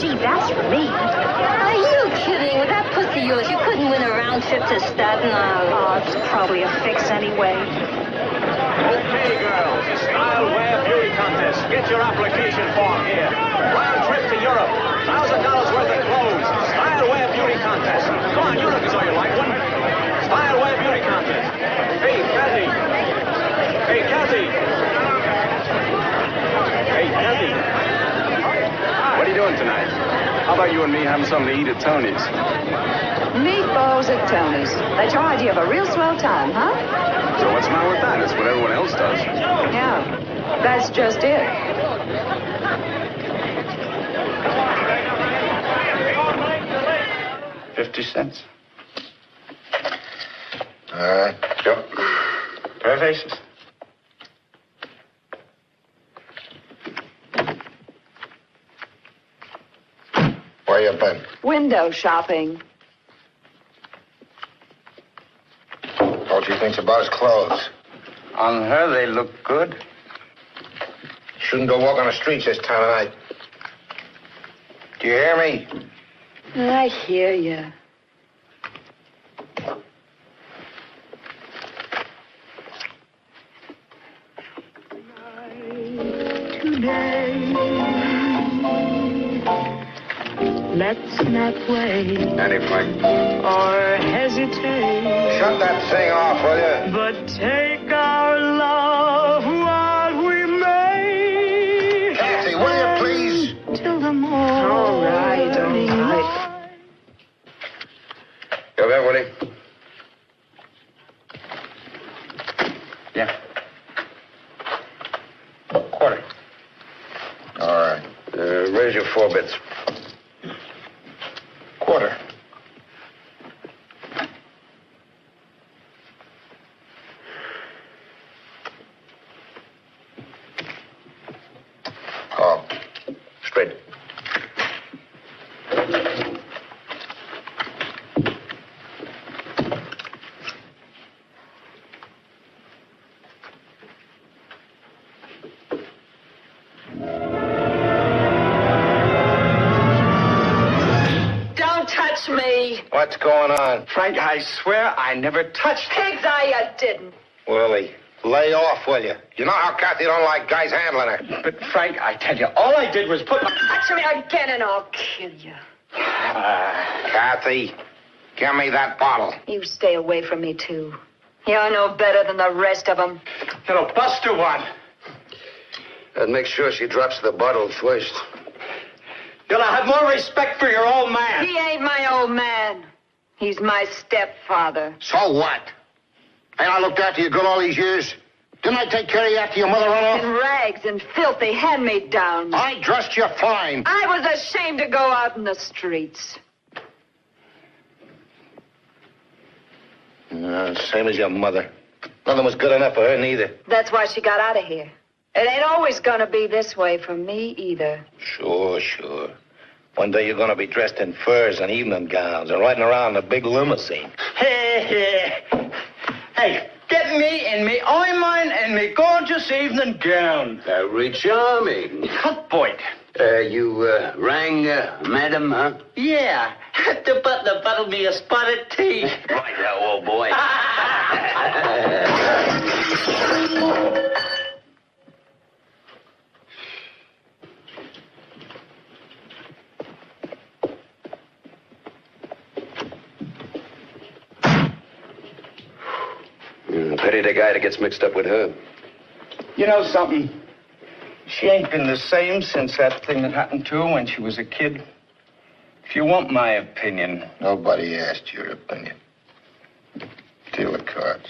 Gee, that's for me. Are you kidding? With that pussy of yours, you couldn't win a round trip to Staten Island. Oh, it's probably a fix anyway. Okay, girls, the Style Wear Beauty Contest. Get your application form here. Round trip to Europe. $1,000 worth of clothes. Style Wear Beauty Contest. Come on, you look as though you like one. Style Wear Beauty Contest. Hey, Kathy. Hey, Kathy. Hey, Kathy. What are you doing tonight? How about you and me having something to eat at Tony's? Meatballs at Tony's. That's your idea of a real swell time, huh? So what's the matter with that? It's what everyone else does. Yeah, that's just it. $0.50. All right, go. Pair of aces. Where you been? Window shopping. What do you think's about his clothes? On her, they look good. Shouldn't go walk on the streets this time of night. Do you hear me? I hear you. Let's not wait Andy, Frank. or hesitate, Shut that thing off, will you? but take our love while we may. Kathy, will you please? Till the morning. All right. You there, Woody? Yeah. Quarter. All right. Raise your 4 bits. Quarter. Oh, straight. Me. What's going on? Frank, I swear I never touched her. Pigs, I didn't. Willie, lay off, will you? You know how Kathy don't like guys handling her. But, Frank, I tell you, all I did was put my... Touch me again and I'll kill you. Kathy, give me that bottle. You stay away from me, too. You're no better than the rest of them. It'll bust her one. And make sure she drops the bottle first. You'll have more respect for your old man. He ain't my old man. He's my stepfather. So what? Ain't I looked after you good all these years? Didn't I take care of you after your mother ran In off? rags and filthy hand-me-downs. I dressed you fine. I was ashamed to go out in the streets. Same as your mother. Nothing was good enough for her, neither. That's why she got out of here. It ain't always gonna be this way for me, either. Sure. One day you're gonna be dressed in furs and evening gowns and riding around in a big limousine. Hey, get me in me eyemine and me gorgeous evening gown. Very charming. Hot point. You rang, madam, huh? Yeah, the butler bottled me a spotted tea. Right, old boy. Pity the guy that gets mixed up with her. You know something? She ain't been the same since that thing that happened to her when she was a kid. If you want my opinion... Nobody asked your opinion. Deal the cards.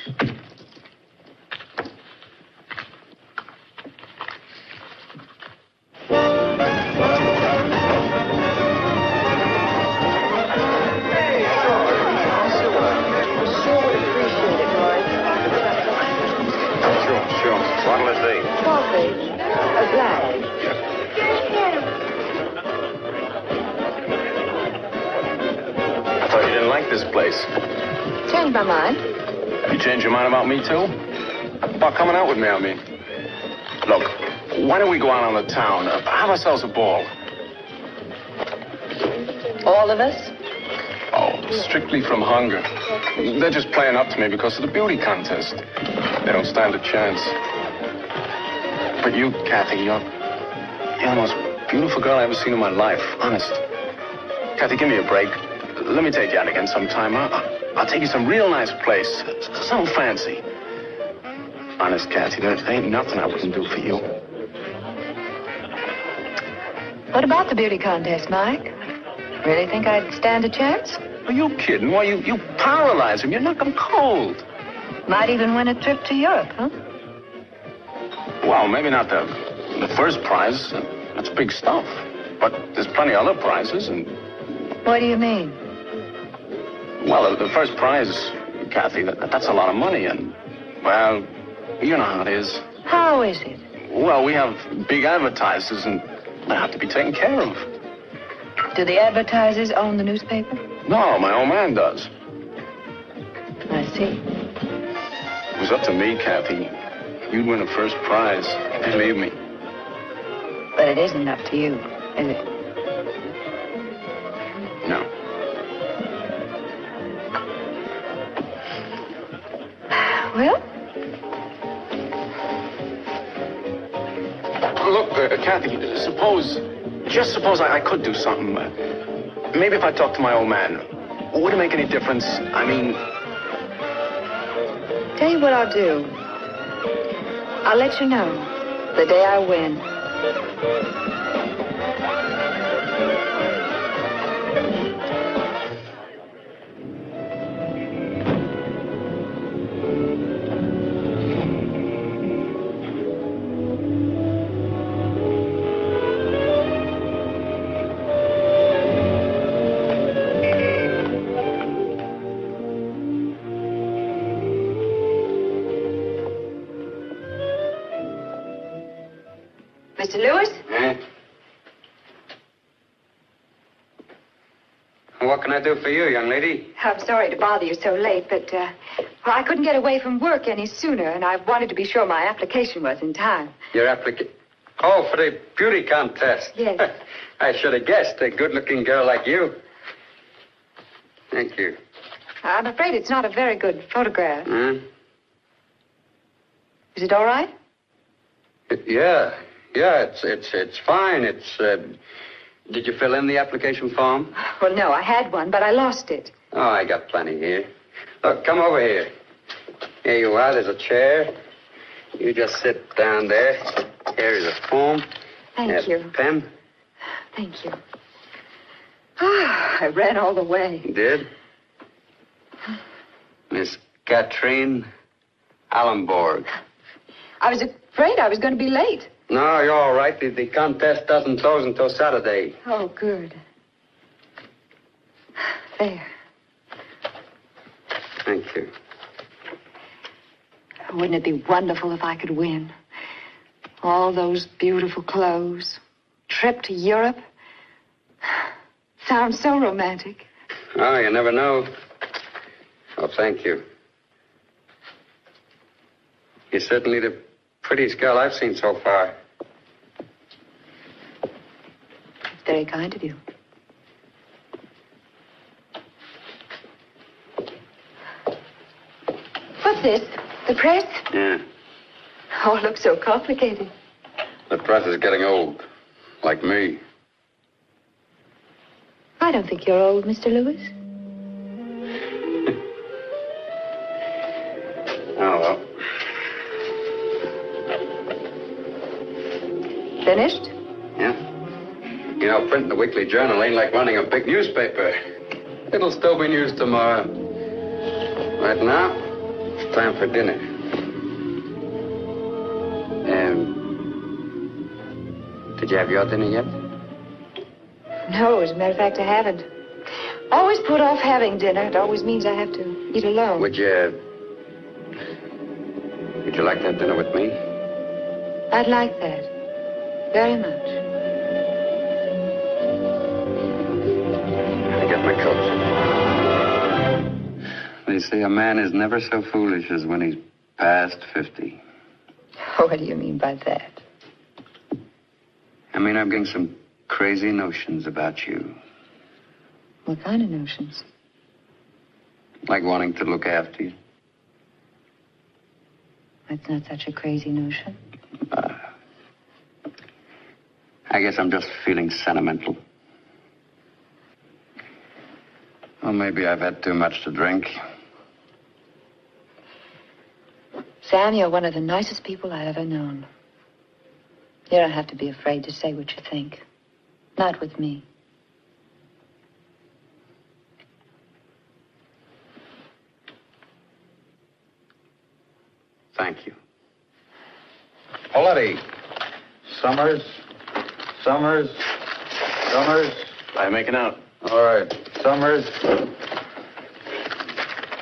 What'll it be? Coffee. A glass. I thought you didn't like this place. Changed my mind. You changed your mind about me, too? About coming out with me, I mean. Look, why don't we go out on the town? Have ourselves a ball. All of us? Oh, strictly from hunger. They're just playing up to me because of the beauty contest. They don't stand a chance. But you, Kathy, you're the most beautiful girl I've ever seen in my life. Honest. Kathy, give me a break. Let me take you out again sometime. I'll take you some real nice place. Something fancy. Honest, Kathy, there ain't nothing I wouldn't do for you. What about the beauty contest, Mike? Really think I'd stand a chance? Are you kidding? Why, you paralyze him. You knock him cold. Might even win a trip to Europe, huh? Well, maybe not the first prize. That's big stuff. But there's plenty of other prizes, and... What do you mean? Well, the first prize, Kathy, that's a lot of money, and... Well, you know how it is. How is it? Well, we have big advertisers, and they have to be taken care of. Do the advertisers own the newspaper? No, my old man does. I see. It was up to me, Kathy. You'd win the first prize. Believe me. But it isn't up to you, is it? No. Well? Look, Kathy, just suppose I could do something. Maybe if I talked to my old man. Would it make any difference? I mean... Tell you what I'll do. I'll let you know the day I win. Mr. Lewis? Eh? What can I do for you, young lady? I'm sorry to bother you so late, but well, I couldn't get away from work any sooner, and I wanted to be sure my application was in time. Your application? Oh, for the beauty contest. Yes. I should have guessed a good-looking girl like you. Thank you. I'm afraid it's not a very good photograph. Hmm? Is it all right? Yeah, it's fine. Did you fill in the application form? Well, no, I had one, but I lost it. Oh, I got plenty here. Look, come over here. Here you are. There's a chair. You just sit down there. Here is a form. Thank you. Pen. Thank you. I ran all the way. You did? Miss Katrine Allenborg. I was afraid I was going to be late. No, you're all right. The contest doesn't close until Saturday. Oh, good. There. Thank you. Wouldn't it be wonderful if I could win? All those beautiful clothes. Trip to Europe. Sounds so romantic. Oh, you never know. Oh, thank you. You're certainly the prettiest girl I've seen so far. It's very kind of you. What's this? The press? Yeah. Oh, it looks so complicated. The press is getting old. Like me. I don't think you're old, Mr. Lewis. Oh, well. Finished? Yeah. You know, printing a weekly journal ain't like running a big newspaper. It'll still be news tomorrow. Right now, it's time for dinner. Did you have your dinner yet? No, as a matter of fact, I haven't. Always put off having dinner. It always means I have to eat alone. Would you like to have dinner with me? I'd like that. Very much. I get my coat. They say a man is never so foolish as when he's past 50. What do you mean by that? I mean, I'm getting some crazy notions about you. What kind of notions? Like wanting to look after you. That's not such a crazy notion. I guess I'm just feeling sentimental. Well, maybe I've had too much to drink. Sam, you're one of the nicest people I've ever known. You don't have to be afraid to say what you think. Not with me. Thank you. Poletti. Summers. Summers. Summers. How you making out? All right. Summers.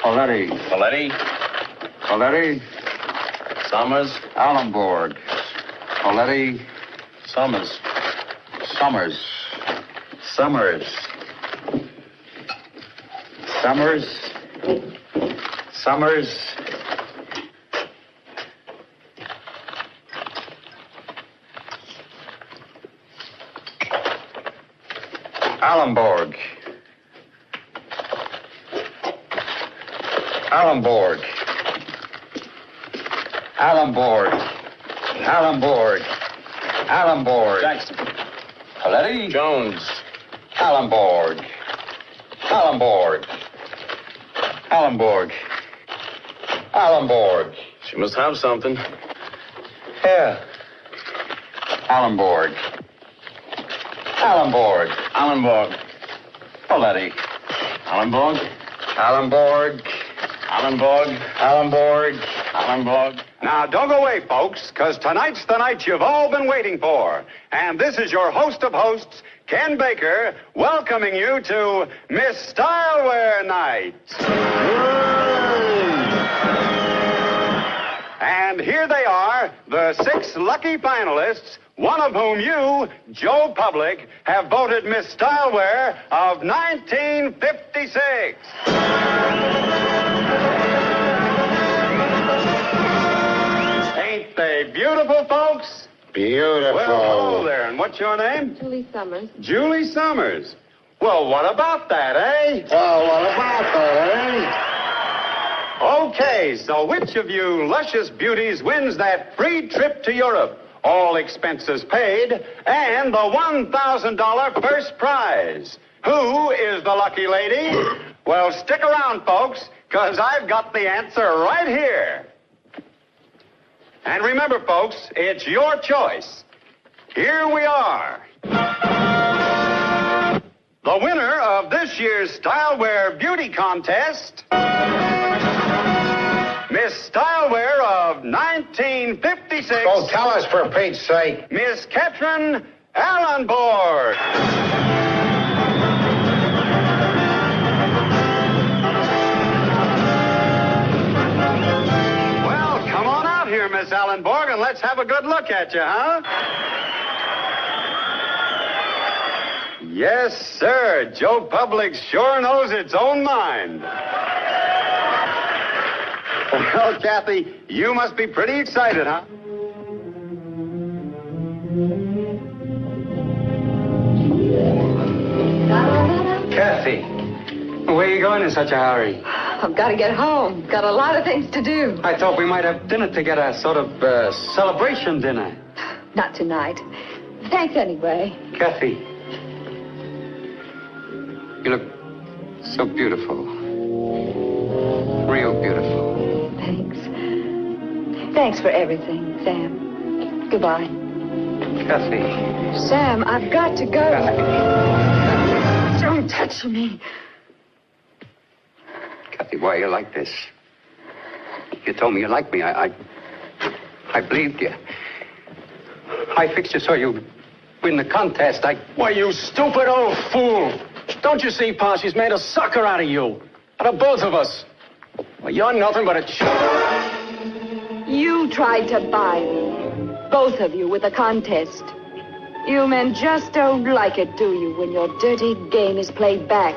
Poletti. Poletti? Poletti. Summers? Allenborg. Poletti. Summers. Summers. Summers. Summers. Summers. Allenborg. Allenborg. Allenborg. Allenborg. Allenborg. Jackson. Poletti. Jones. Allenborg. Allenborg. Allenborg. Allenborg. She must have something. Here. Allenborg. Allenborg. Allenborg. Poletti. Allenborg. Allenborg. Allenborg. Allenborg. Allenborg. Now, don't go away, folks, because tonight's the night you've all been waiting for. And this is your host of hosts, Ken Baker, welcoming you to Miss Stylewear Night. And here they are, the 6 lucky finalists, one of whom you, Joe Public, have voted Miss Stylewear of 1956. Ain't they beautiful, folks? Beautiful. Well, hello there, and what's your name? Julie Summers. Julie Summers. Well, what about that, eh? Well, what about that, eh? Okay, so which of you luscious beauties wins that free trip to Europe? All expenses paid, and the $1,000 first prize. Who is the lucky lady? Well, stick around, folks, because I've got the answer right here. And remember, folks, it's your choice. Here we are. The winner of this year's Stylewear Beauty Contest, Miss Stylewear of 1956. Oh, tell us for Pete's sake. Miss Katrin Allenborg. Well, come on out here, Miss Allenborg, and let's have a good look at you, huh? Yes, sir. Joe Public sure knows its own mind. Well, Kathy, you must be pretty excited, huh? Kathy, where are you going in such a hurry? I've got to get home. Got a lot of things to do. I thought we might have dinner together, a sort of celebration dinner. Not tonight. Thanks anyway. Kathy, you look so beautiful. Real beautiful. Thanks. Thanks for everything, Sam. Goodbye. Kathy. Sam, I've got to go. Don't touch me. Kathy, why are you like this? You told me you liked me. I believed you. I fixed you so you win the contest. Why, you stupid old fool. Don't you see, Pa, she's made a sucker out of you. Out of both of us. Well, you're nothing but a You tried to buy me. Both of you with a contest. You men just don't like it, do you, when your dirty game is played back?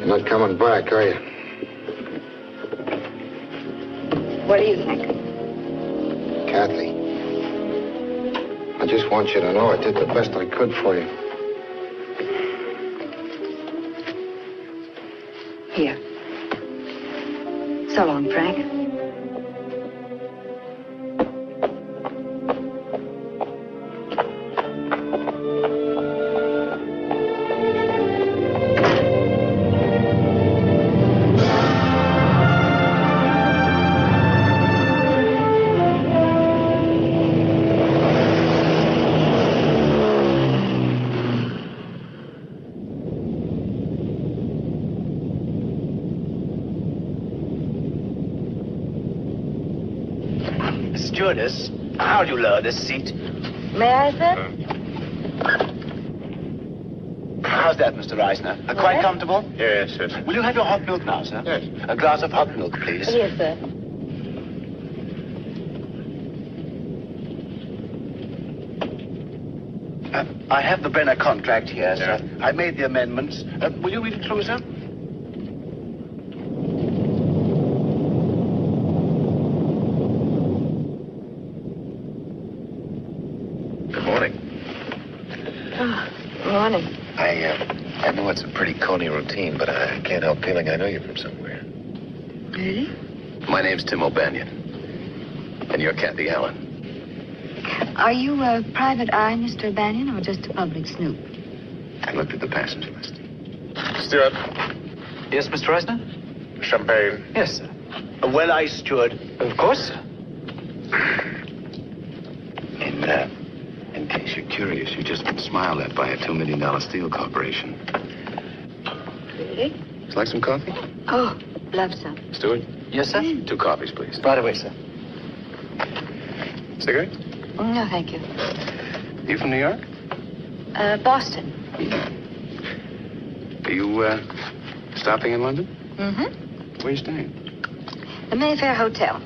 You're not coming back, are you? What do you think? Kathy, I just want you to know I did the best I could for you. Here. So long, Frank. Stewardess, how'd you lower this seat? May I, sir? How's that, Mr. Reisner? Quite comfortable? Yes, yes. Will you have your hot milk now, sir? Yes. A glass of hot milk, please. Yes, sir. I have the Brenner contract here, sir. I made the amendments. Will you read it through, sir? Morning. I know it's a pretty coney routine, but I can't help feeling I know you from somewhere. Really? My name's Tim O'Banion. And you're Kάθι Άλεν. Are you a private eye, Mr. Bannion, or just a public snoop? I looked at the passenger list. Steward. Yes, Mr. Reisner? Champagne. Yes, sir. A well-iced steward. Of course, sir. In case you're curious, you've just been smiled at by a $2 million steel corporation. Really? Would you like some coffee? Oh, love some. Steward? Yes, sir? 2 coffees, please. Right away, sir. Cigarette? No, thank you. You from New York? Boston. Are you, stopping in London? Mm-hmm. Where are you staying? The Mayfair Hotel.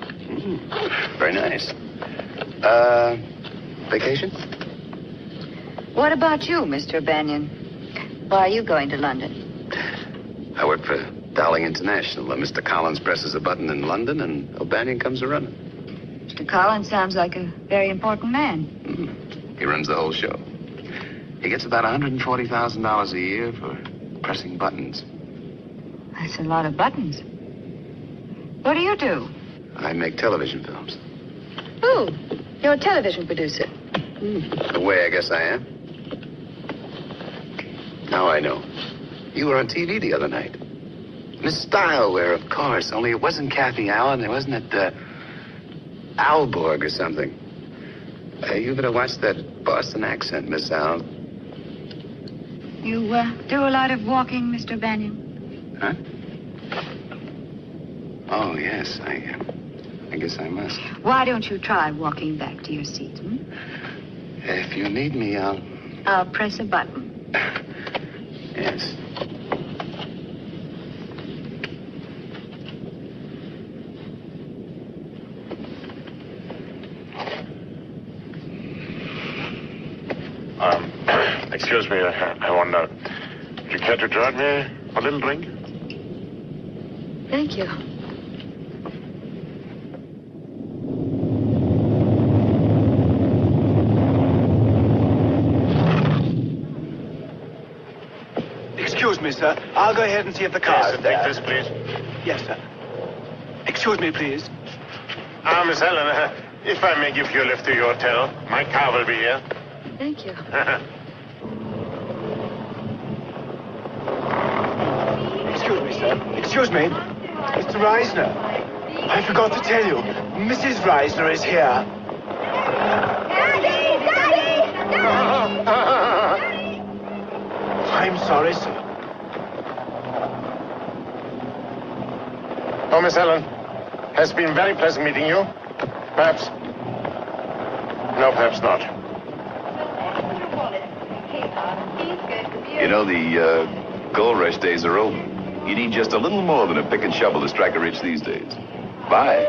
Very nice. Vacation? What about you, Mr. Bannion? Why are you going to London? I work for Dowling International. Mr. Collins presses a button in London, and O'Banion comes a running. Mr. Collins sounds like a very important man. He runs the whole show. He gets about $140,000 a year for pressing buttons. That's a lot of buttons. What do you do? I make television films. Oh, you're a television producer. The way I guess I am. Now I know. You were on TV the other night. Miss Styleware, of course, only it wasn't Kάθι Άλεν. It wasn't Alborg or something. You better watch that Boston accent, Miss Al. You do a lot of walking, Mr. Bannion? Huh? Oh, yes, I guess I must. Why don't you try walking back to your seat, hmm? If you need me, I'll press a button. Yes. Excuse me, I wonder, would you care to join me for a little drink? Thank you. Excuse me, sir. I'll go ahead and see if the car is there. Take this, please. Yes, sir. Excuse me, please. Miss Ellen, if I may give you a lift to your hotel, my car will be here. Thank you. Excuse me, sir. Excuse me. Mr. Reisner. I forgot to tell you. Mrs. Reisner is here. Daddy! Daddy! Daddy! I'm sorry, sir. Oh, Miss Ellen, has been very pleasant meeting you. Perhaps. No, perhaps not. You know, the gold rush days are over. You need just a little more than a pick and shovel to strike a rich these days. Bye.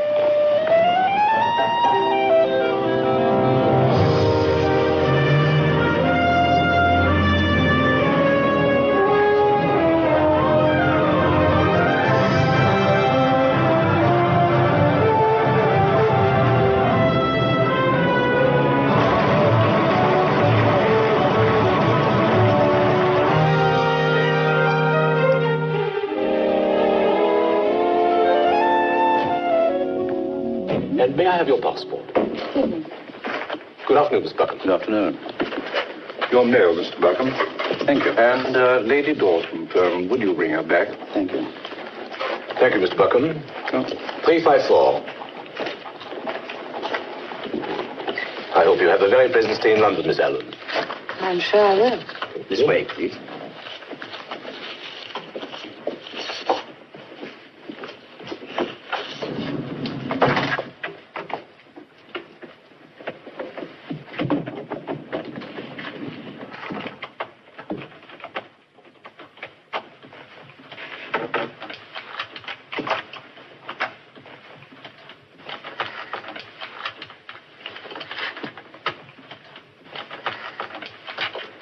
And may I have your passport? Good afternoon, Mr. Buckham. Good afternoon. Your mail, Mr. Buckham. Thank you. And Lady Dalton, would you bring her back? Thank you. Thank you, Mr. Buckham. Oh. 354. I hope you have a very pleasant stay in London, Miss Allen. I'm sure I will. This way, please.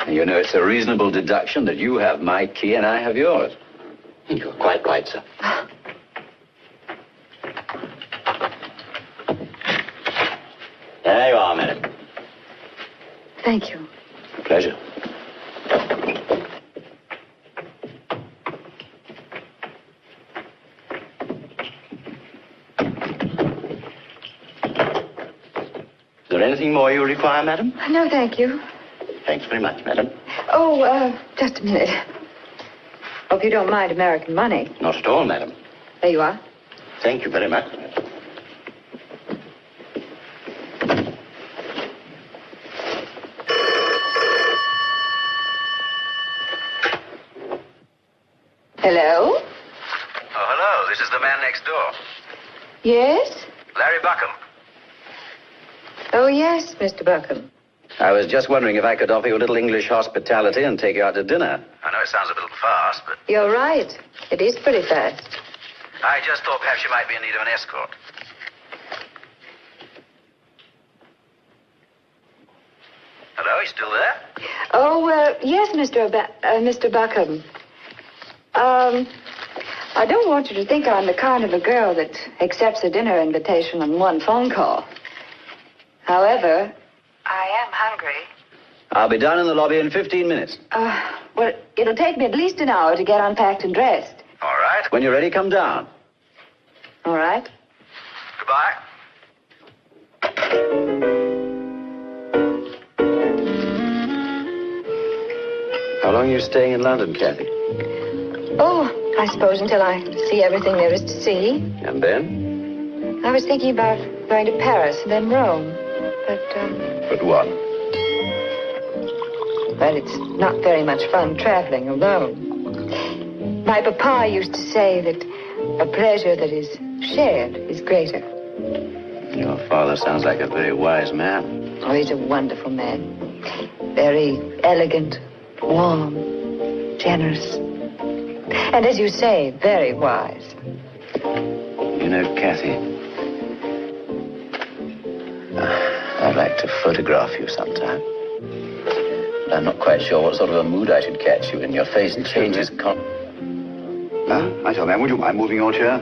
You know, it's a reasonable deduction that you have my key and I have yours. You're quite right, sir. There you are, madam. Thank you. Pleasure. Is there anything more you require, madam? No, thank you. Thanks very much, madam. Oh, just a minute. Hope you don't mind American money. Not at all, madam. There you are. Thank you very much. Hello? Oh, hello. This is the man next door. Yes? Larry Buckham. Oh, yes, Mr. Buckham. I was just wondering if I could offer you a little English hospitality and take you out to dinner. I know it sounds a little fast, but You're right. It is pretty fast. I just thought perhaps you might be in need of an escort. Hello, you still there? Oh, yes, Mr. Buckham. I don't want you to think I'm the kind of a girl that accepts a dinner invitation on one phone call. However, I am hungry. I'll be down in the lobby in 15 minutes. Well, it'll take me at least an hour to get unpacked and dressed. All right. When you're ready, come down. All right? Goodbye. How long are you staying in London, Kathy? Oh, I suppose until I see everything there is to see. And then? I was thinking about going to Paris and then Rome. But what? Well, it's not very much fun traveling alone. My papa used to say that a pleasure that is shared is greater. Your father sounds like a very wise man. Oh, he's a wonderful man. Very elegant, warm, generous. And as you say, very wise. You know, Kathy, I'd like to photograph you sometime. I'm not quite sure what sort of a mood I should catch you in. Your face changes I tell man, would you mind moving your chair?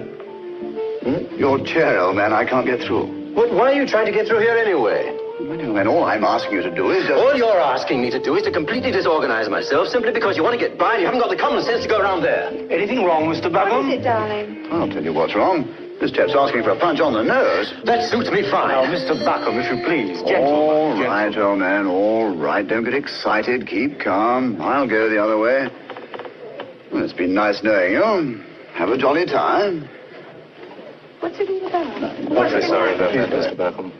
Your chair, old man, I can't get through. Why are you trying to get through here anyway? Well, young man, all I'm asking you to do is just... All you're asking me to do is to completely disorganize myself simply because you want to get by and you haven't got the common sense to go around there. Anything wrong, Mr. Buckham? What is it, darling? I'll tell you what's wrong. This chap's asking for a punch on the nose. That suits me fine. Now, Mr. Buckham, if you please. All right, old man, all right. Don't get excited. Keep calm. I'll go the other way. Well, it's been nice knowing you. Have a jolly time. What's it all about? Awfully sorry about that, Mr. Buckham.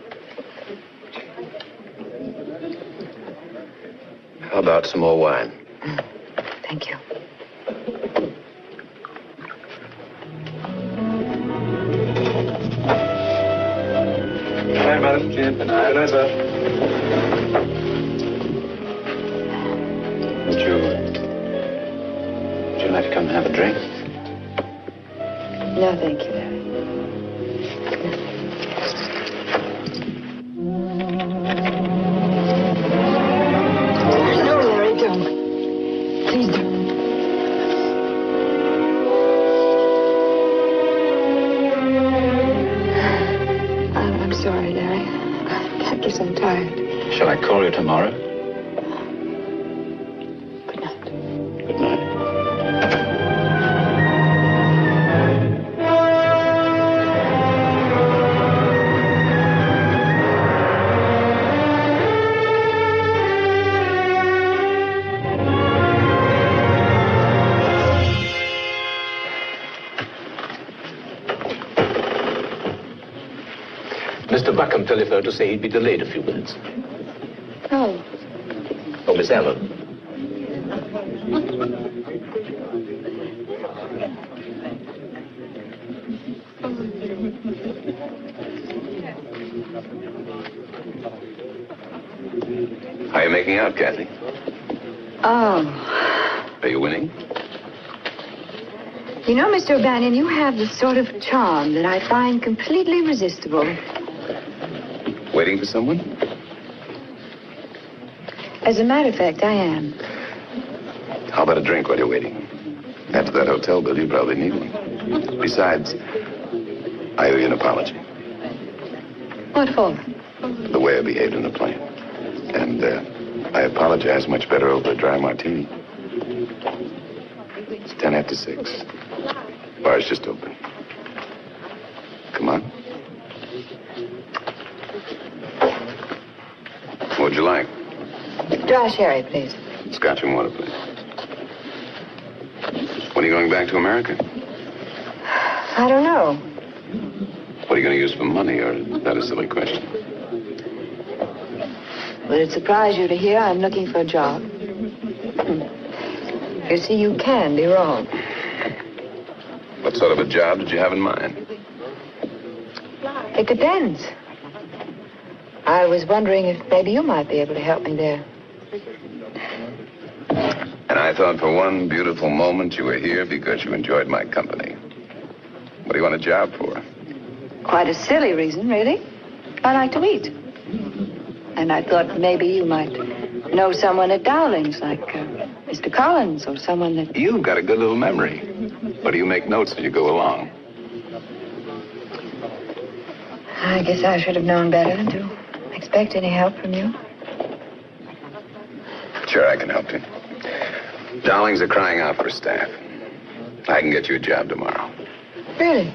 How about some more wine? Thank you. Good night, madam. Good night, sir. Would you like to come and have a drink? No, thank you, Larry. No, Larry, don't. Please don't. I'm sorry, Larry. I guess I'm tired. Shall I call you tomorrow? Good night. Good night. Buckham telephoned to say he'd be delayed a few minutes. Oh. Oh, Miss Allen. How are you making out, Kathy? Oh. Are you winning? You know, Mr. O'Banion, you have the sort of charm that I find completely irresistible. Waiting for someone? As a matter of fact, I am. How about a drink while you're waiting? After that hotel bill, you probably need one. Besides, I owe you an apology. What for? The way I behaved in the plane. And I apologize much better over a dry martini. It's 10 after 6. Bar's just open. Come on. What would you like? Dry sherry, please. Scotch and water, please. When are you going back to America? I don't know. What are you going to use for money, or is that a silly question? Would it surprise you to hear I'm looking for a job? You see, you can be wrong. What sort of a job did you have in mind? It depends. I was wondering if maybe you might be able to help me there. And I thought for one beautiful moment you were here because you enjoyed my company. What do you want a job for? Quite a silly reason, really. I like to eat. And I thought maybe you might know someone at Dowling's, like Mr. Collins or someone that... You've got a good little memory. Or do you make notes as you go along? I guess I should have known better than to expect any help from you. Sure, I can help you. Dowling's are crying out for staff. I can get you a job tomorrow. Really?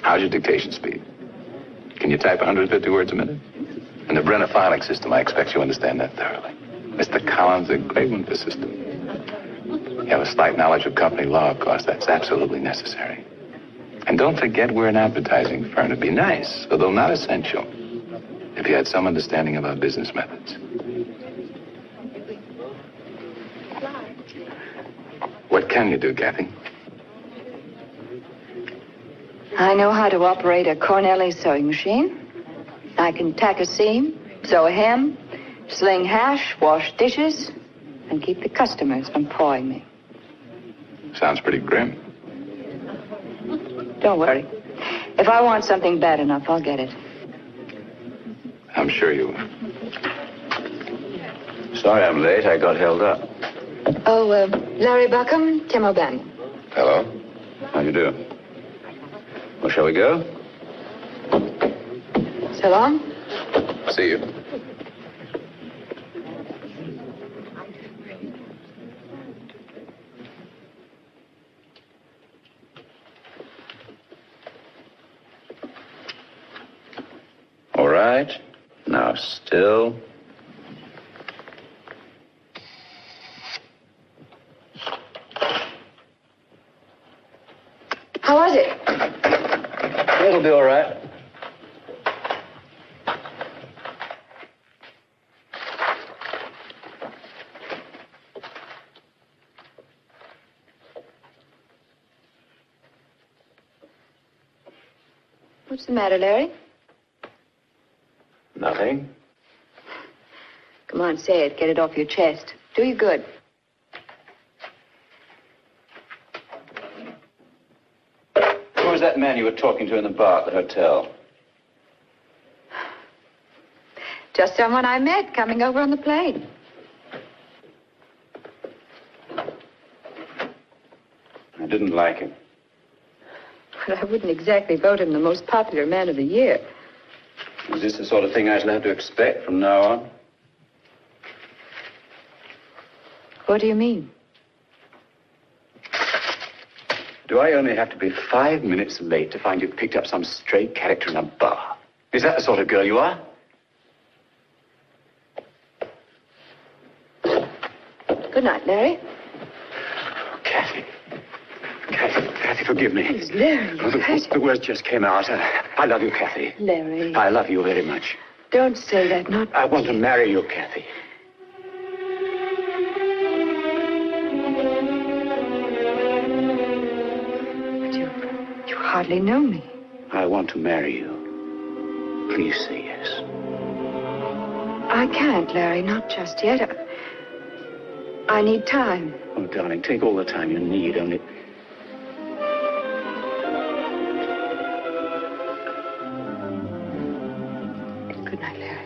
How's your dictation speed? Can you type 150 words a minute? In the Brenner filing system, I expect you understand that thoroughly. Mr. Collins is a great one for system. You have a slight knowledge of company law, of course. That's absolutely necessary. And don't forget we're an advertising firm. It'd be nice, although not essential, if you had some understanding of our business methods. What can you do, Kathy? I know how to operate a Cornelli sewing machine. I can tack a seam, sew a hem, sling hash, wash dishes, and keep the customers from pawing me. Sounds pretty grim. Don't worry. If I want something bad enough, I'll get it. I'm sure you will. Sorry I'm late. I got held up. Oh, Larry Buckham, Tim O'Banion. Hello. How you do? Well, shall we go? So long. See you. All right. Now still. How was it? It'll be all right. What's the matter, Larry? Nothing. Come on, say it. Get it off your chest. Do you good. Who was that man you were talking to in the bar at the hotel? Just someone I met coming over on the plane. I didn't like him. But I wouldn't exactly vote him the most popular man of the year. Is this the sort of thing I shall have to expect from now on? What do you mean? Do I only have to be 5 minutes late to find you've picked up some stray character in a bar? Is that the sort of girl you are? Good night, Larry. Kathy, forgive me. Please, Larry, The words just came out. I love you, Kathy. Larry. I love you very much. Don't say that, not... I want to marry you, Kathy. But you hardly know me. I want to marry you. Please say yes. I can't, Larry, not just yet. I need time. Oh, darling, take all the time you need, only... Good night, Larry.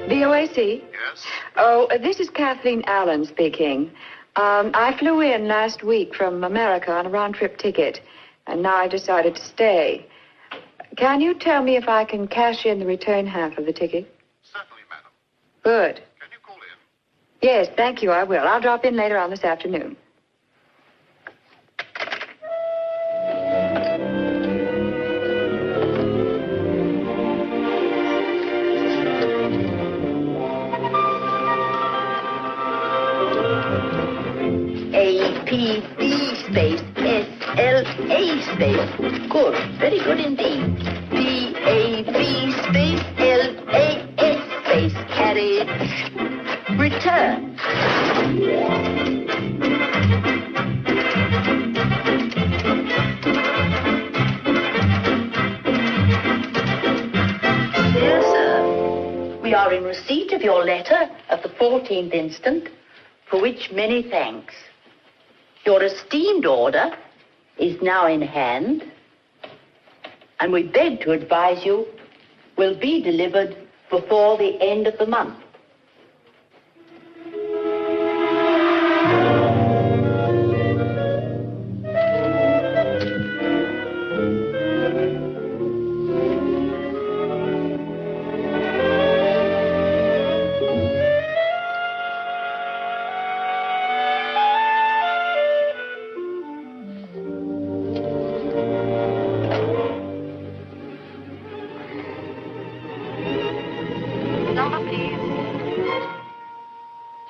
VOAC? Yes? Oh, this is Kάθι Άλεν speaking. I flew in last week from America on a round-trip ticket, and now I decided to stay. Can you tell me if I can cash in the return half of the ticket? Certainly, madam. Good. Can you call in? Yes, thank you, I will. I'll drop in later on this afternoon. A-P-D space S-L-A space. Good. Very good indeed. D-A-B space L-A-S space. Carriage. Return. Dear sir, we are in receipt of your letter of the 14th instant, for which many thanks. Your esteemed order is now in hand, and we beg to advise you will be delivered before the end of the month.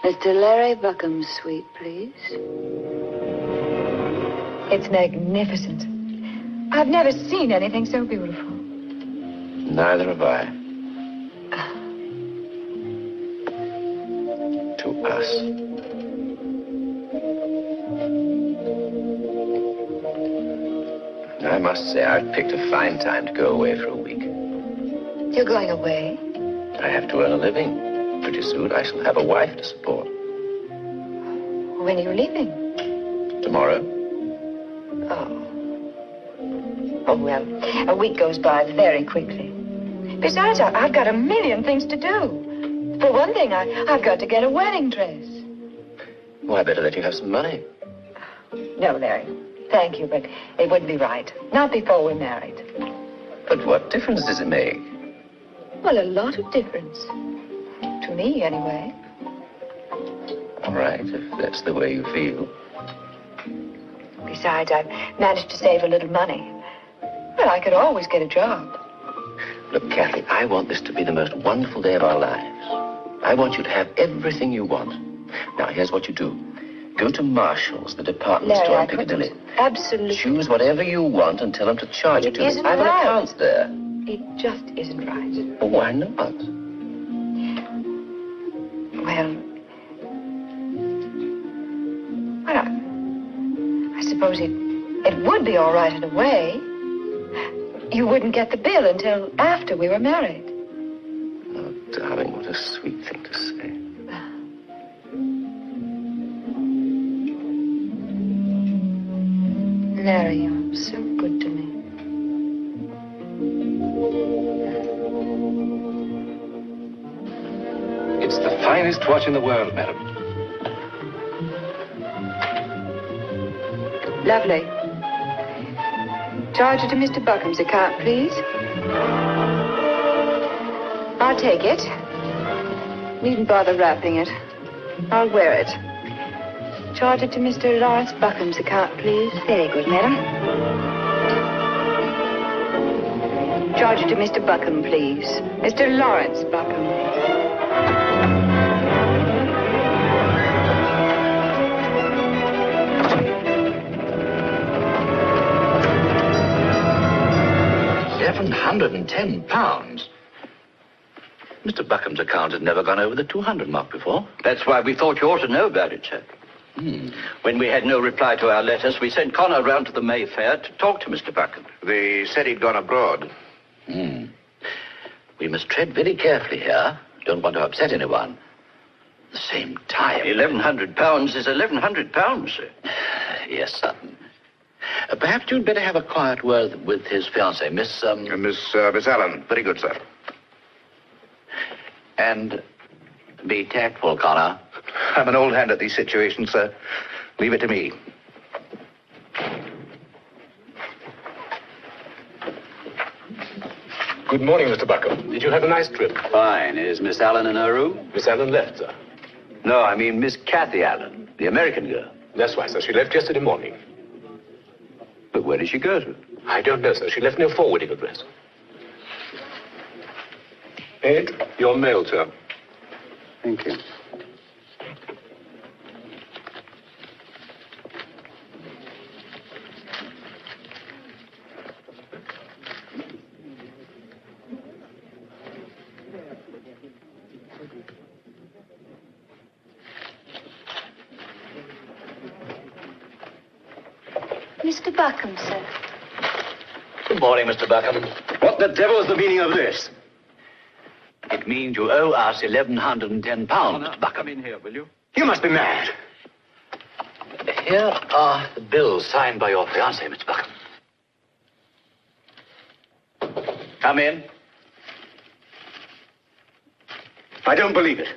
Mr. Larry Buckham's suite, please. It's magnificent. I've never seen anything so beautiful. Neither have I. To us. I must say, I've picked a fine time to go away for a week. You're going away? I have to earn a living. Pretty soon I shall have a wife to support. When are you leaving? Tomorrow. Oh, well, a week goes by very quickly. Besides, I've got a million things to do. For one thing, I've got to get a wedding dress. Well, I better let you have some money. No, Larry. Thank you, but it wouldn't be right. Not before we're married. But what difference does it make? Well, a lot of difference. To me, anyway. All right, if that's the way you feel. Besides, I've managed to save a little money. Well, I could always get a job. Look, Kathy, I want this to be the most wonderful day of our lives. I want you to have everything you want. Now, here's what you do. Go to Marshall's, the department store in Piccadilly. Absolutely. Choose whatever you want and tell them to charge it to me. Isn't I have an right. account there. It just isn't right. Well, why not? Well, I suppose it would be all right in a way. You wouldn't get the bill until after we were married. Oh, darling, what a sweet thing to say. Larry, you're so good to me. It's the finest watch in the world, madam. Lovely. Charge it to Mr. Buckham's account, please. I'll take it. Needn't bother wrapping it. I'll wear it. Charge it to Mr. Lawrence Buckham's account, please. Very good, madam. Charge it to Mr. Buckham, please. Mr. Lawrence Buckham. £1,110. Mr. Buckham's account had never gone over the 200 mark before. That's why we thought you ought to know about it, sir. When we had no reply to our letters, we sent Connor round to the Mayfair to talk to Mr. Buckham. They said he'd gone abroad. We must tread very carefully here. Don't want to upset anyone. At the same time... £1,100 is £1,100, sir. Yes, sir. Perhaps you'd better have a quiet word with his fiancée, Miss Ellen. Very good, sir. And be tactful, Connor. I'm an old hand at these situations, sir. Leave it to me. Good morning, Mr. Buckham. Did you have a nice trip? Fine. Is Miss Allen in her room? Miss Allen left, sir. No, I mean Miss Kάθι Άλεν, the American girl. That's right, sir. She left yesterday morning. But where did she go to? I don't know, sir. She left me a forwarding address. Ed, your mail, sir. Thank you. Mr. Buckham, sir. Good morning, Mr. Buckham. What the devil is the meaning of this? It means you owe us £1,110, Mr. Buckham. Come in here, will you? You must be mad. Here are the bills signed by your fiancée, Mr. Buckham. Come in. I don't believe it.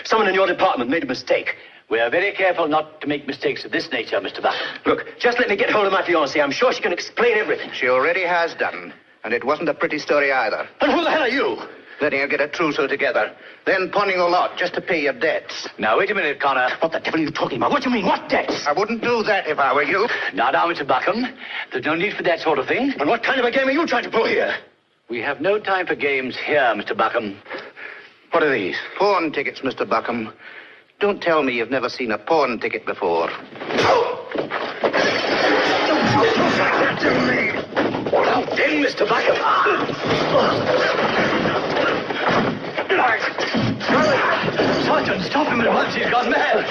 Someone in your department made a mistake. We are very careful not to make mistakes of this nature, Mr. Buckham. Look, just let me get hold of my fiancée. I'm sure she can explain everything. She already has done. And it wasn't a pretty story either. And who the hell are you? Letting her get a trousseau together. Then pawning the lot just to pay your debts. Now, wait a minute, Connor. What the devil are you talking about? What do you mean? What debts? I wouldn't do that if I were you. Now, Mr. Buckham. There's no need for that sort of thing. And what kind of a game are you trying to pull here? We have no time for games here, Mr. Buckham. What are these? Pawn tickets, Mr. Buckham. Don't tell me you've never seen a pawn ticket before. Now then, Mr. Buckham. Sergeant, stop him at once. He's gone mad.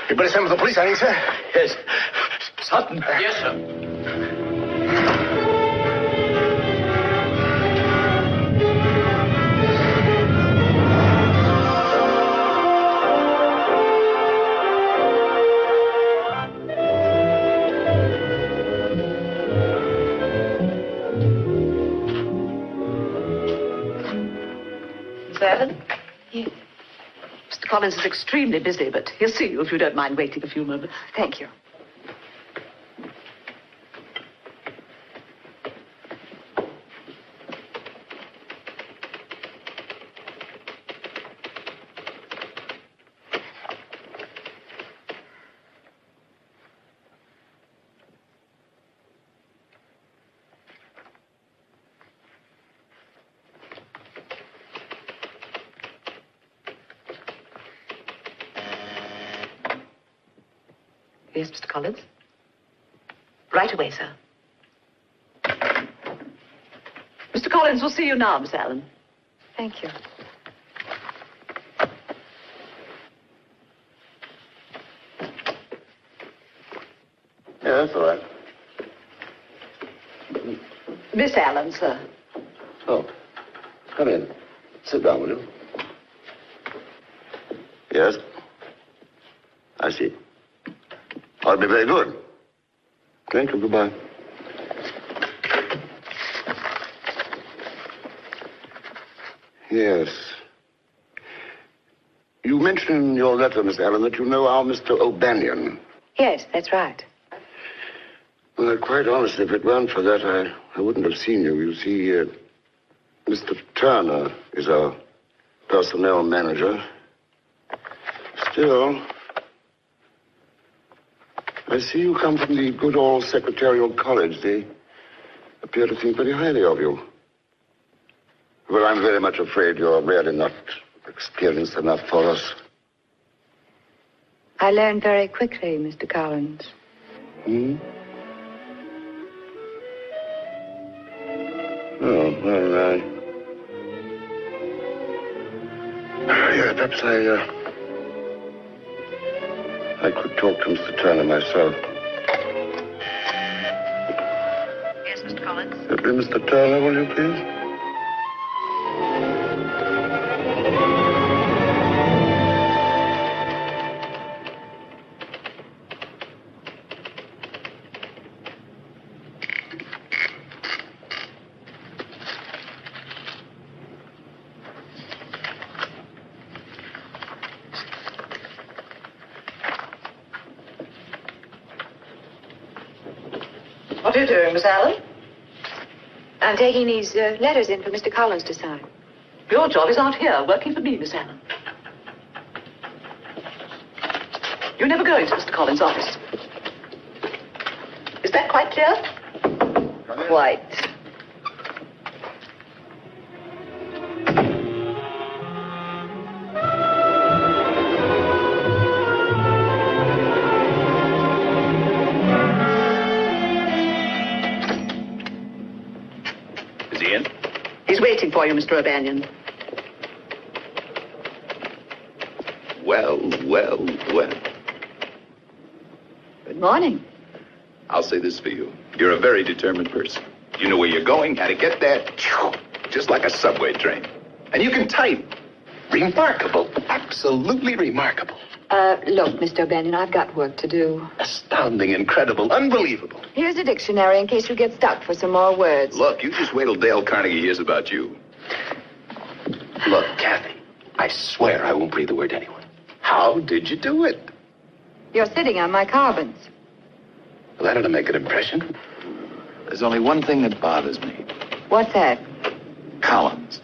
You better send for the police, I think, sir. Yes. Sergeant. Yes, sir. Yes. Mr. Collins is extremely busy, but he'll see you if you don't mind waiting a few moments. Thank you. Yes, Mr. Collins? Right away, sir. Mr. Collins will see you now, Miss Allen. Thank you. Yeah, that's all right. Miss Allen, sir. Oh, come in. Sit down, will you? Yes. I see. I'll be very good. Thank you. Goodbye. Yes. You mentioned in your letter, Miss Allen, that you know our Mr. O'Banion. Yes, that's right. Well, quite honestly, if it weren't for that, I wouldn't have seen you. You see, Mr. Turner is our personnel manager. Still, I see you come from the good old secretarial college. They appear to think very highly of you. Well, I'm very much afraid you're really not experienced enough for us. I learned very quickly, Mr. Collins. Hmm? Oh, well, yeah, perhaps I could talk to Mr. Turner myself. Yes, Mr. Collins? Mr. Turner, will you please? What are you doing, Miss Allen? I'm taking these letters in for Mr. Collins to sign. Your job is out here, working for me, Miss Allen. You never go into Mr. Collins' office. Is that quite clear? Quite. He's waiting for you, Mr. O'Banion. Well. Good morning. I'll say this for you. You're a very determined person. You know where you're going, how to get there, just like a subway train. And you can type. Remarkable. Absolutely remarkable. Look, Mr. O'Banion, I've got work to do. Astounding, incredible, unbelievable. Here's a dictionary in case you get stuck for some more words. Look, you just wait till Dale Carnegie hears about you. Look, Kathy, I swear I won't breathe a word to anyone. How did you do it? You're sitting on my carbons. Well, that ought to make an impression. There's only one thing that bothers me. What's that? Collins.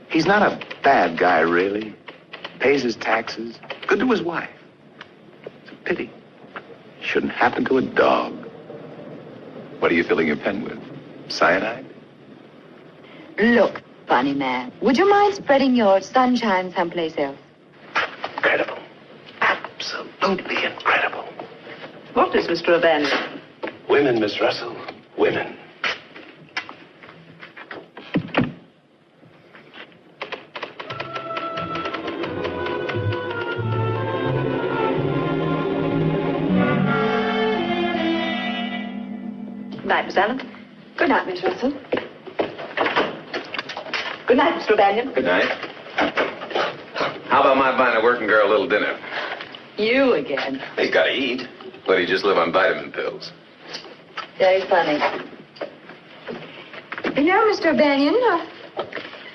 He's not a bad guy, really. Pays his taxes. Good to his wife. It's a pity. Shouldn't happen to a dog. What are you filling your pen with? Cyanide? Look, funny man, would you mind spreading your sunshine someplace else? Incredible. Absolutely incredible. What is Mr. O'Banion? Women, Miss Russell. Women. Good night, Miss Allen. Good night, Miss Russell. Good night, Mr. O'Banion. Good night. How about my buying a working girl a little dinner? You again. He's got to eat. But he just live on vitamin pills. Very funny. You know, Mr. O'Banion,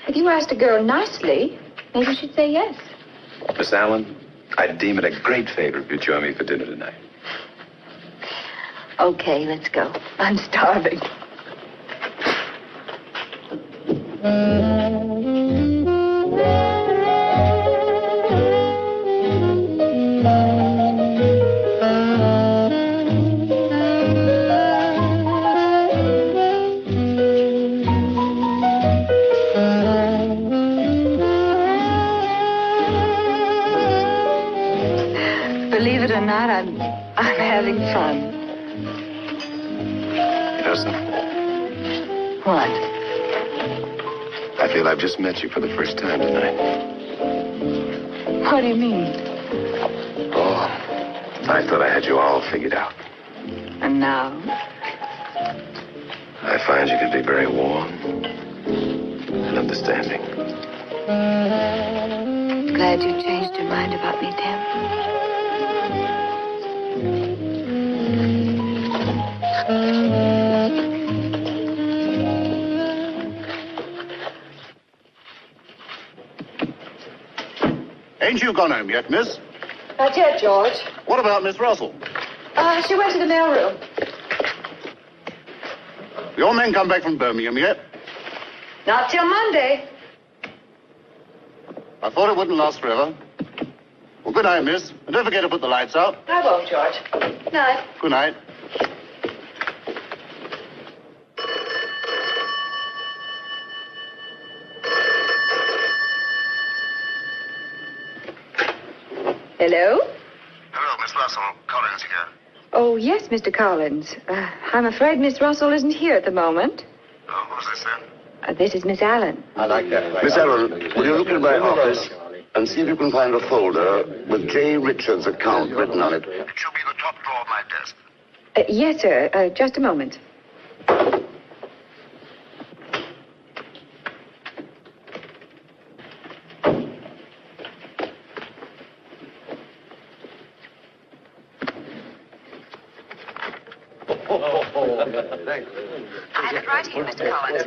if you asked a girl nicely, maybe she'd say yes. Miss Allen, I'd deem it a great favor if you join me for dinner tonight. Okay, let's go. I'm starving. Believe it or not, I'm having fun. You know something? What? I feel I've just met you for the first time tonight. What do you mean? Oh, I thought I had you all figured out. And now? I find you can be very warm and understanding. Glad you changed your mind about me, Tim. Ain't you gone home yet, miss? Not yet, George. What about Miss Russell? She went to the mailroom. Your men come back from Birmingham yet? Not till Monday. I thought it wouldn't last forever. Well, Good night, miss. And don't forget to put the lights out. I won't, George. Night. Good night. Hello? Hello, Miss Russell. Collins here. Oh, yes, Mr. Collins. I'm afraid Miss Russell isn't here at the moment. Oh, who's this then? This is Miss Allen. I like that. Miss Allen, will you look in my office and see if you can find a folder with J. Richards' account written on it? It should be in the top drawer of my desk. Yes, sir. Just a moment. I have it right here, Mr. Collins.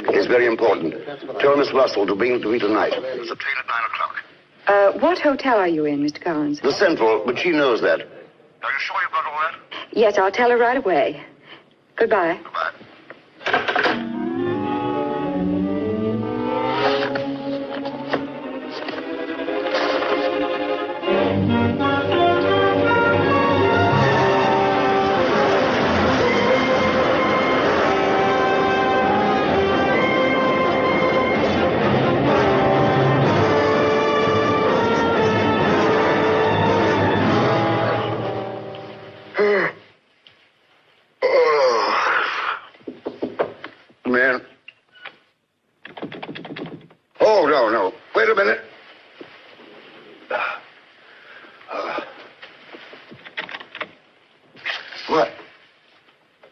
It's very important. Tell Miss Russell to bring it to me tonight. There's a train at 9 o'clock. What hotel are you in, Mr. Collins? The Central, but she knows that. Are you sure you've got all that? Yes, I'll tell her right away. Goodbye. Goodbye. Man. Oh, no. Wait a minute. What?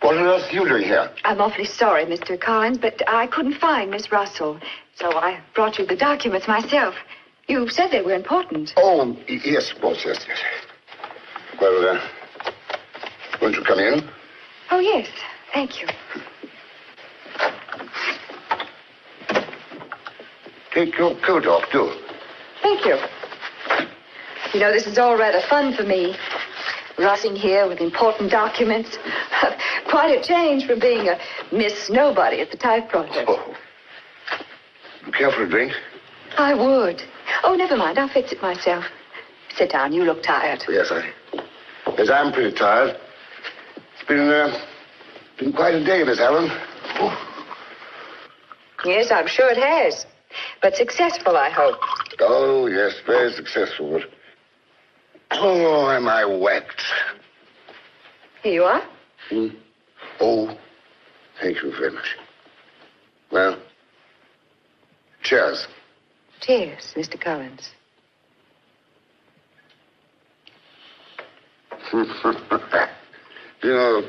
What on earth are you doing here? I'm awfully sorry, Mr. Collins, but I couldn't find Miss Russell, so I brought you the documents myself. You said they were important. Oh, yes, of course, yes. Well, won't you come in? Oh, yes. Thank you. Take your coat off, too. Thank you. You know, this is all rather fun for me. Rushing here with important documents. Quite a change from being a Miss Nobody at the typewriter. Oh. Care for a drink? I would. Oh, never mind. I'll fix it myself. Sit down. You look tired. Yes, I'm pretty tired. It's been quite a day, Miss Allen. Oh. Yes, I'm sure it has. But successful, I hope. Oh, yes, very successful. But oh, am I whacked? Here you are. Oh, thank you very much. Well, cheers. Cheers, Mr. Collins. You know,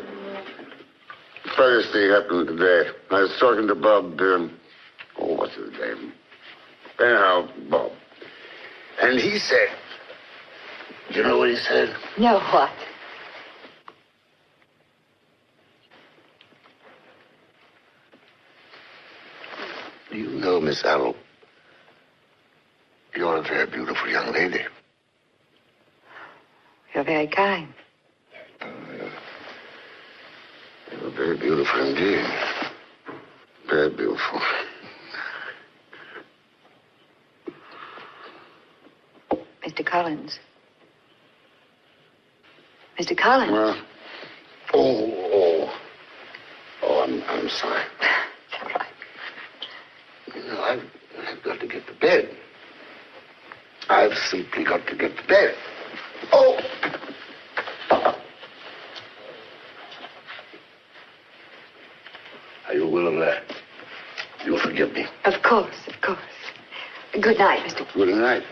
funniest thing happened today. I was talking to Bob, what's his name? Anyhow, Bob. And he said, do you know what he said? No, what? You know, Miss Arrow, you're a very beautiful young lady. You're very kind. You're very beautiful indeed. Very beautiful. Mr. Collins. Mr. Collins. Well, I'm sorry. It's all right. You know, I've got to get to bed. I've simply got to get to bed. Oh! Are you willing that? You'll forgive me. Of course, of course. Good night, Mr. Good night.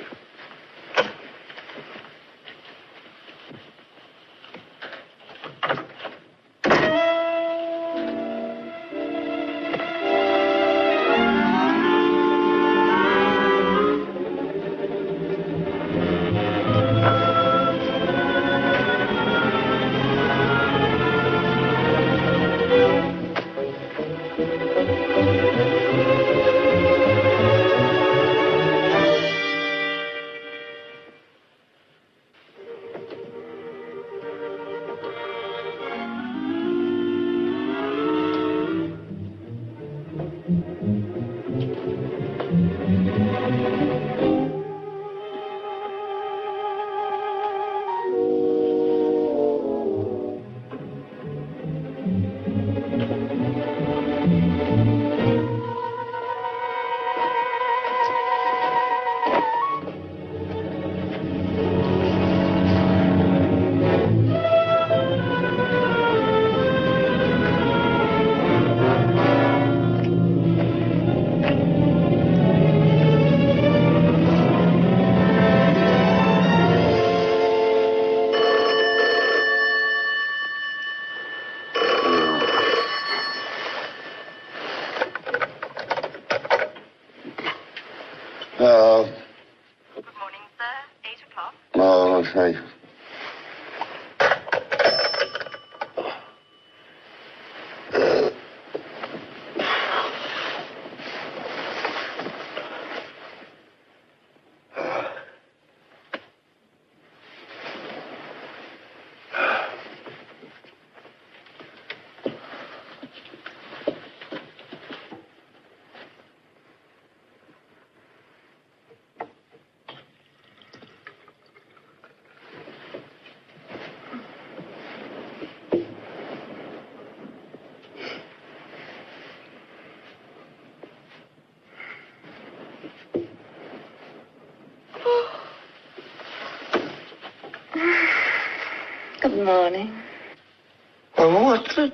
Good morning. Oh, what the...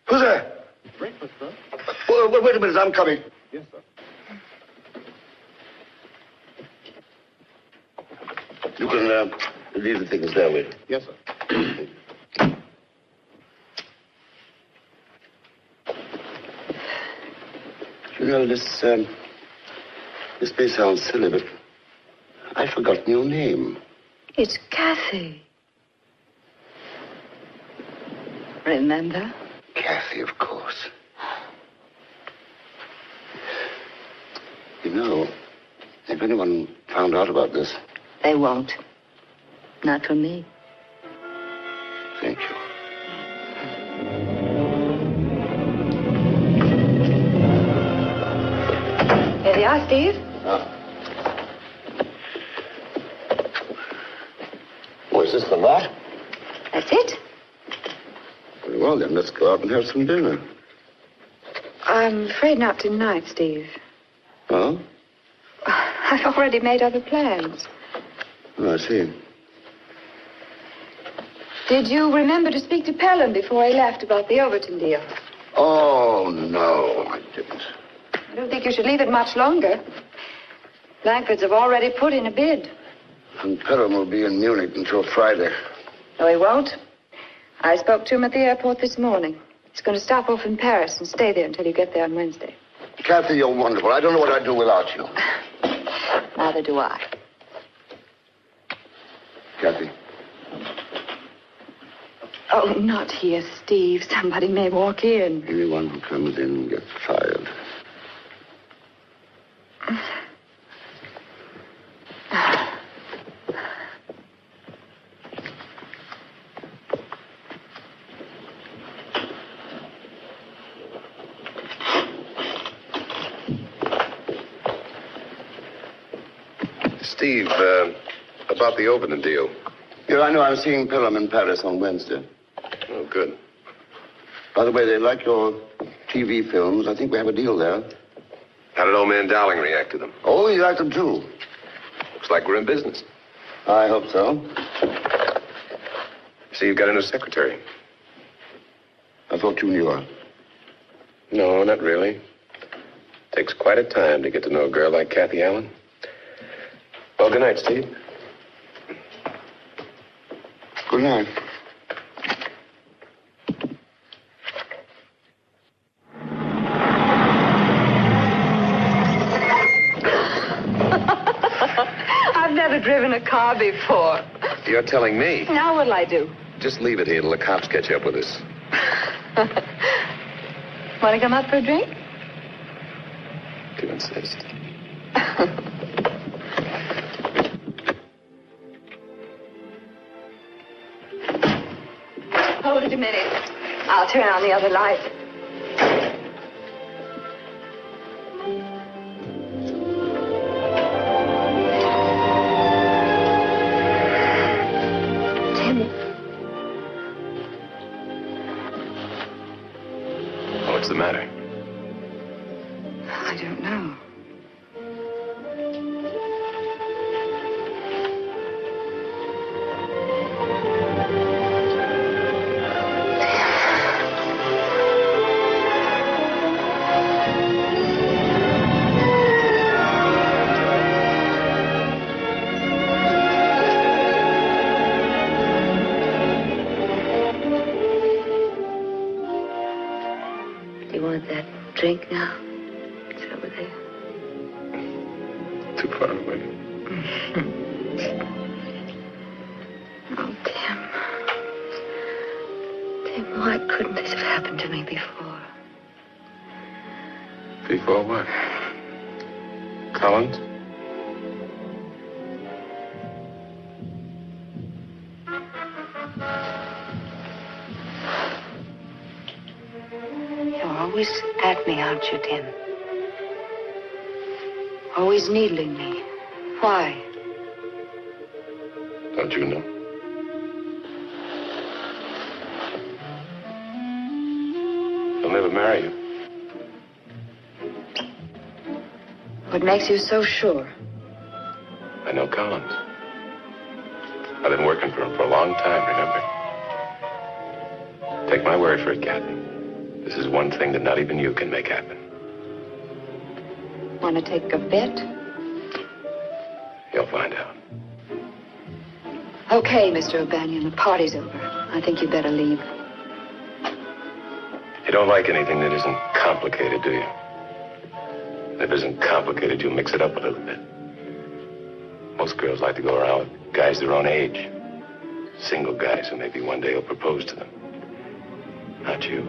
Who's there? Breakfast, sir. Wait a minute, I'm coming. Yes, sir. You can leave the things there, wait. Yes, sir. You know, this may sound silly, but I've forgotten your name. It's Kathy. Remember? Kathy, of course. You know, if anyone found out about this... They won't. Not from me. Thank you. Here they are, Steve. Oh, is this the lot? That's it. Very well, then, let's go out and have some dinner. I'm afraid not tonight, Steve. Oh? I've already made other plans. Oh, I see. Did you remember to speak to Pelham before he left about the Overton deal? Oh, no, I didn't. I don't think you should leave it much longer. Langfords have already put in a bid. And Pelham will be in Munich until Friday. No, he won't. I spoke to him at the airport this morning. He's going to stop off in Paris and stay there until you get there on Wednesday. Kathy, you're wonderful. I don't know what I'd do without you. Neither do I. Kathy. Oh, not here, Steve. Somebody may walk in. Anyone who comes in gets fired. Steve, about the Overton deal. Yeah, I know. I'm seeing Pelham in Paris on Wednesday. Oh, good. By the way, they like your TV films. I think we have a deal there. How did old man Dowling react to them? Oh, he liked them, too. Looks like we're in business. I hope so. See, you've got a new secretary. I thought you knew her. No, not really. Takes quite a time to get to know a girl like Kάθι Άλεν. Well, good night, Steve. Good night. I've never driven a car before. You're telling me. Now what'll I do? Just leave it here till the cops catch up with us. Want to come out for a drink? If you insist. Hold it a minute. I'll turn on the other light. Tim. What's the matter? I don't know. Drink now. It's over there. Too far away. Oh, Tim. Tim, why couldn't this have happened to me before? Before what? Collins? Always at me, aren't you, Tim? Always needling me. Why? Don't you know? He'll never marry you. What makes you so sure? I know Collins. I've I've been working for him for a long time, remember? Take my word for it, Kathy. This is one thing that not even you can make happen. Want to take a bet? You'll find out. Okay, Mr. O'Banion, the party's over. I think you better leave. You don't like anything that isn't complicated, do you? If it isn't complicated, you mix it up a little bit. Most girls like to go around with guys their own age. Single guys who maybe one day will propose to them. Not you.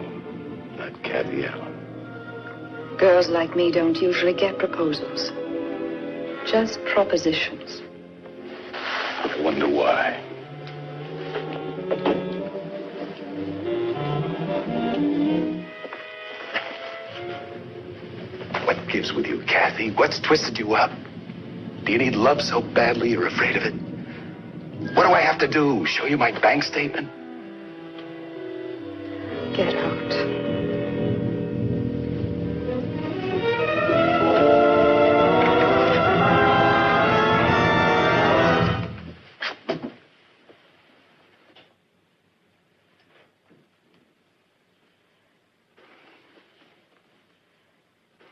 Not Kάθι Άλεν. Girls like me don't usually get proposals. Just propositions. I wonder why. What gives with you, Kathy? What's twisted you up? Do you need love so badly you're afraid of it? What do I have to do? Show you my bank statement? Get out.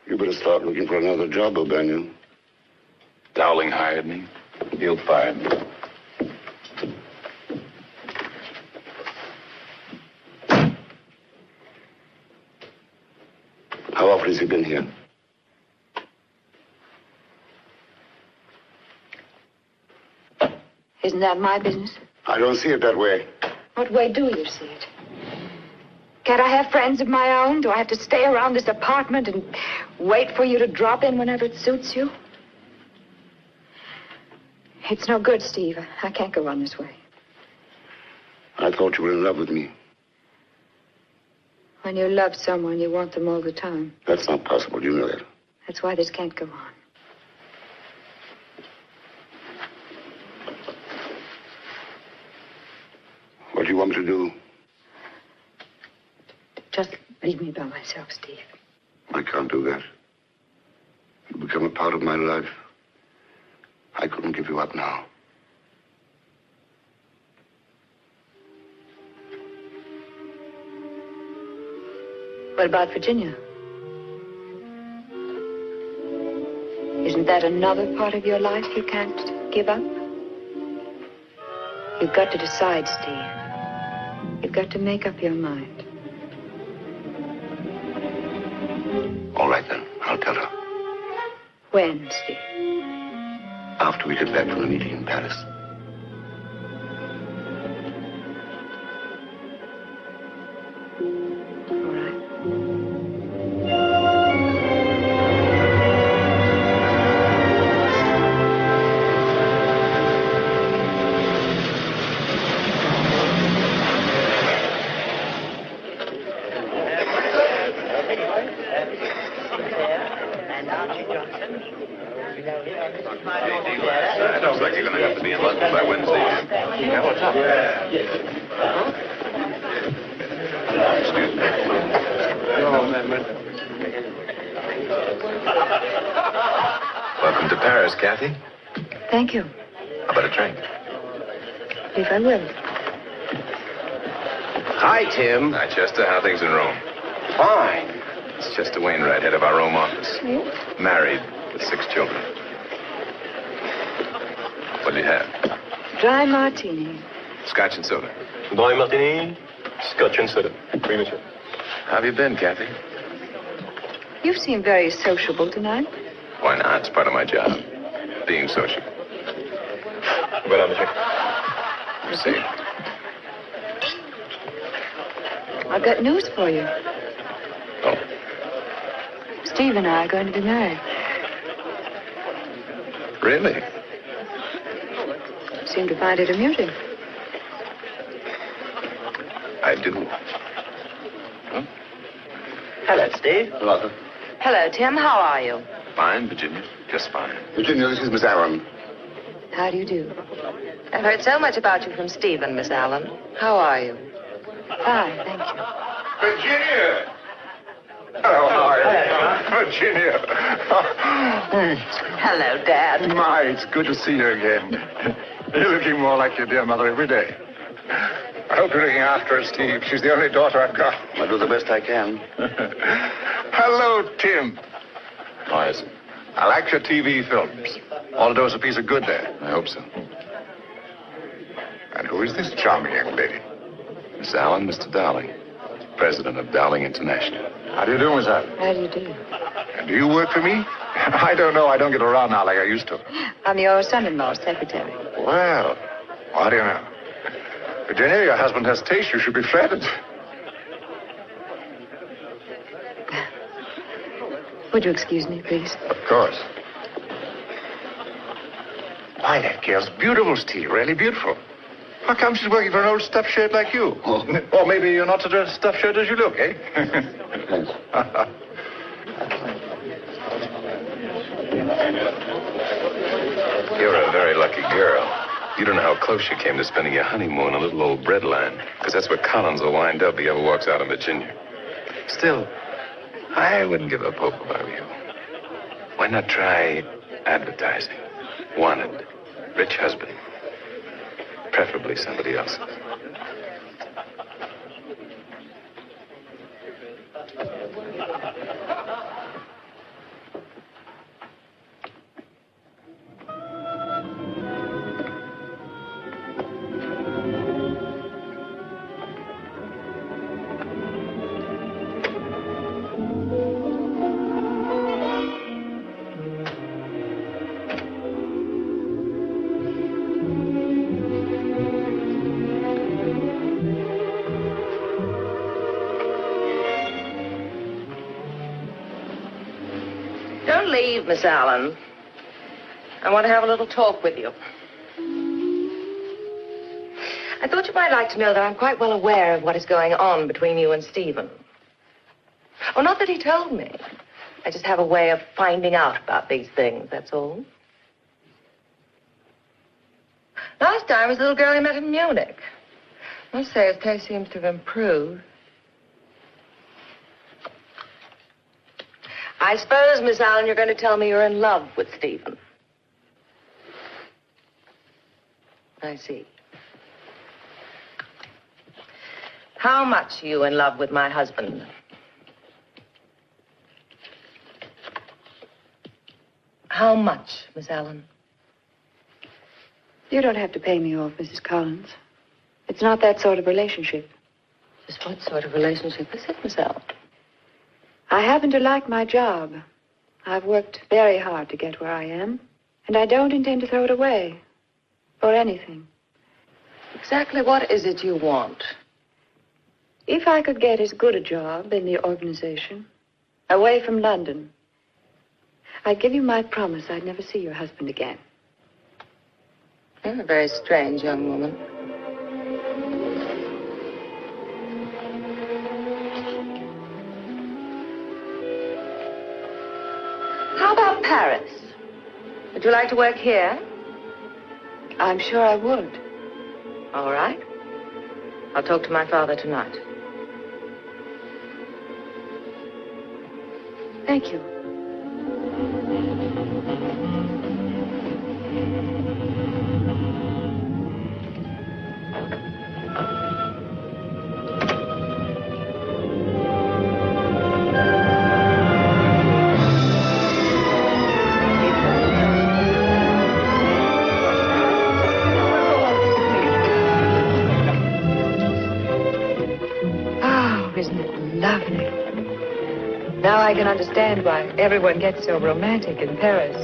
You better start looking for another job, O'Banion. Dowling hired me. He'll fire me. How often has he been here? Isn't that my business? I don't see it that way. What way do you see it? Can't I have friends of my own? Do I have to stay around this apartment and wait for you to drop in whenever it suits you? It's no good, Steve. I can't go on this way. I thought you were in love with me. When you love someone, you want them all the time. That's not possible. You know that. That's why this can't go on. What do you want me to do? Just leave me by myself, Steve. I can't do that. You become a part of my life. I couldn't give you up now. What about Virginia? Isn't that another part of your life you can't give up? You've got to decide, Steve. You've got to make up your mind. All right, then. I'll tell her. When, Steve? After we get back from the meeting in Paris. Looks like you're going to have to be in London by Wednesday. Yeah, what's up? Excuse me. Welcome to Paris, Kathy. Thank you. How about a drink? If I will. Hi, Tim. Hi, Chester. How are things in Rome? Fine. It's Chester Wainwright, head of our Rome office. Married with 6 children. What do you have? Dry martini. Scotch and soda. Dry martini, scotch and soda. Oui, monsieur. How have you been, Kathy? You seem very sociable tonight. Why not? It's part of my job. Being sociable. Voilà, monsieur. See. I've got news for you. Oh. Steve and I are going to be married. Really? Seem to find it amusing. I do. Huh? Hello, Steve. Hello. Hello, Tim. How are you? Fine, Virginia. Just fine. Virginia, this is Miss Aaron. How do you do? I've heard so much about you from Stephen, Miss Allen. How are you? Fine, thank you. Virginia! Oh, hi. Virginia. Hello, Dad. My, it's good to see you again. You're looking more like your dear mother every day. I hope you're looking after her, Steve. She's the only daughter I've got. I'll do the best I can. Hello, Tim. Why is it? I like your TV films. Ought to do us a piece of good there. I hope so. And who is this charming young lady? Miss Allen, Mr. Dowling, president of Dowling International. How do you do, Miss Allen? How do you do? And do you work for me? I don't know. I don't get around now like I used to. I'm your son-in-law's secretary. Well, what do you know? Virginia, your husband has taste. You should be flattered. Would you excuse me, please? Of course. Why, that girl's beautiful, Steve. Really beautiful. How come she's working for an old stuffed shirt like you? Oh. Or maybe you're not such a stuffed shirt as you look, eh? Thanks. You're a very lucky girl. You don't know how close you came to spending your honeymoon on a little old breadline. Because that's where Collins will wind up if he ever walks out of Virginia. Still, I wouldn't give up hope if I were you. Why not try advertising? Wanted. Rich husband. Preferably somebody else's. Don't leave, Miss Allen. I want to have a little talk with you. I thought you might like to know that I'm quite well aware of what is going on between you and Stephen. Oh, not that he told me. I just have a way of finding out about these things, that's all. Last time was a little girl he met in Munich. I must say his taste seems to have improved. I suppose, Miss Allen, you're going to tell me you're in love with Stephen. I see. How much are you in love with my husband? How much, Miss Allen? You don't have to pay me off, Mrs. Collins. It's not that sort of relationship. Just what sort of relationship is it, Miss Allen? I happen to like my job. I've worked very hard to get where I am, and I don't intend to throw it away for anything. Exactly what is it you want? If I could get as good a job in the organization, away from London, I'd give you my promise I'd never see your husband again. You're a very strange young woman. How about Paris? Would you like to work here? I'm sure I would. All right. I'll talk to my father tonight. Thank you. I can understand why everyone gets so romantic in Paris.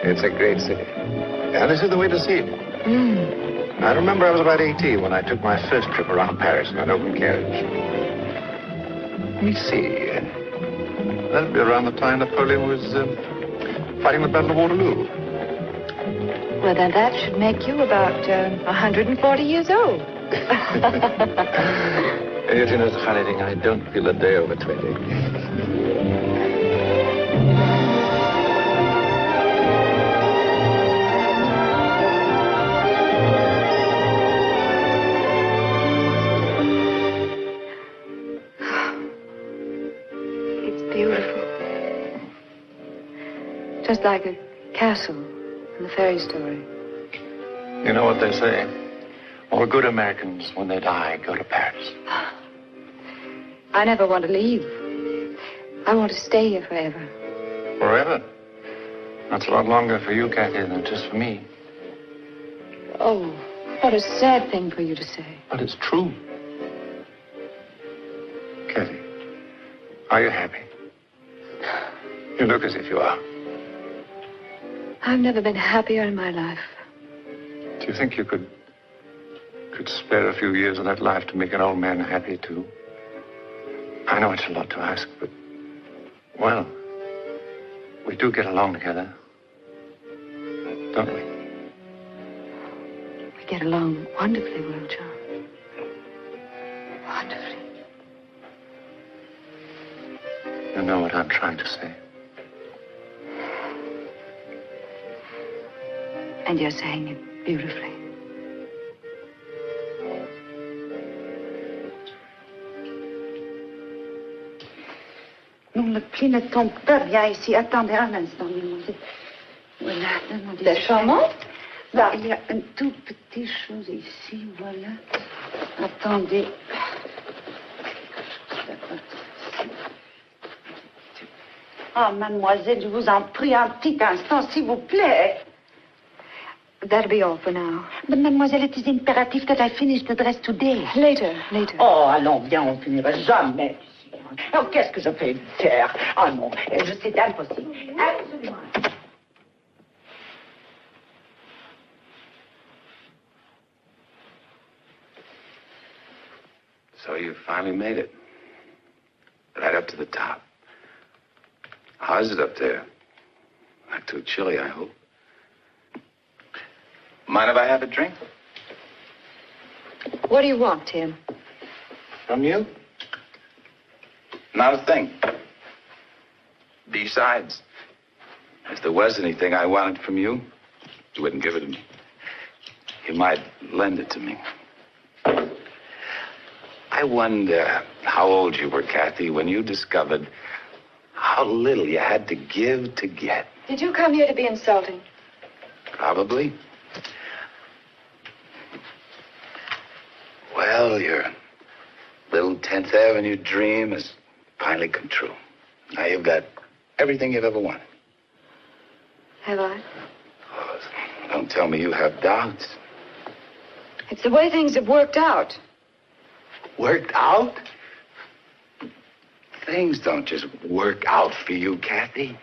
It's a great city. And this is the way to see it. I remember I was about 18 when I took my first trip around Paris in an open carriage. Let me see. That'd be around the time Napoleon was fighting the Battle of Waterloo. Well, then that should make you about 140 years old. You know, it's a funny thing. I don't feel a day over 20. It's beautiful. Just like a castle in the fairy story. You know what they say? All good Americans, when they die, go to Paris. I never want to leave. I want to stay here forever. Forever? That's a lot longer for you, Kathy, than just for me. Oh, what a sad thing for you to say. But it's true. Kathy, are you happy? You look as if you are. I've never been happier in my life. Do you think you could spare a few years of that life to make an old man happy, too? I know it's a lot to ask, but, well, we do get along together, don't we? We get along wonderfully well, John. Wonderfully. You know what I'm trying to say. And you're saying it beautifully. Non, le pied ne tombe pas bien ici. Attendez un instant, mademoiselle. Voilà, demandez. C'est charmant. Là, il y a une toute petite chose ici, voilà. Attendez. Ah, mademoiselle, je vous en prie, un petit instant, s'il vous plaît. That'll be all for now. But, mademoiselle, it is imperative that I finish the dress today. Later. Oh, allons, bien, on finira jamais. Oh, qu'est-ce que je fais faire? Ah non, c'est impossible. Absolument. So you finally made it. Right up to the top. How is it up there? Not too chilly, I hope. Mind if I have a drink? What do you want, Tim? From you? Not a thing. Besides, if there was anything I wanted from you, you wouldn't give it to me. You might lend it to me. I wonder how old you were, Kathy, when you discovered how little you had to give to get. Did you come here to be insulting? Probably. Well, your little 10th Avenue dream has finally come true. Now you've got everything you've ever wanted. Have I? Oh, don't tell me you have doubts. It's the way things have worked out. Worked out? Things don't just work out for you, Kathy.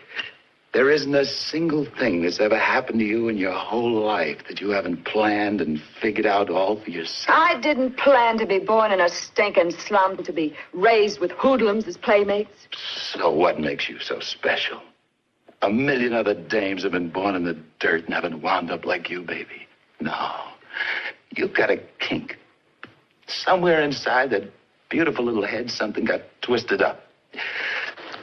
There isn't a single thing that's ever happened to you in your whole life that you haven't planned and figured out all for yourself. I didn't plan to be born in a stinking slum, to be raised with hoodlums as playmates. So what makes you so special? 1,000,000 other dames have been born in the dirt and haven't wound up like you, baby. No. You've got a kink. Somewhere inside that beautiful little head, something got twisted up.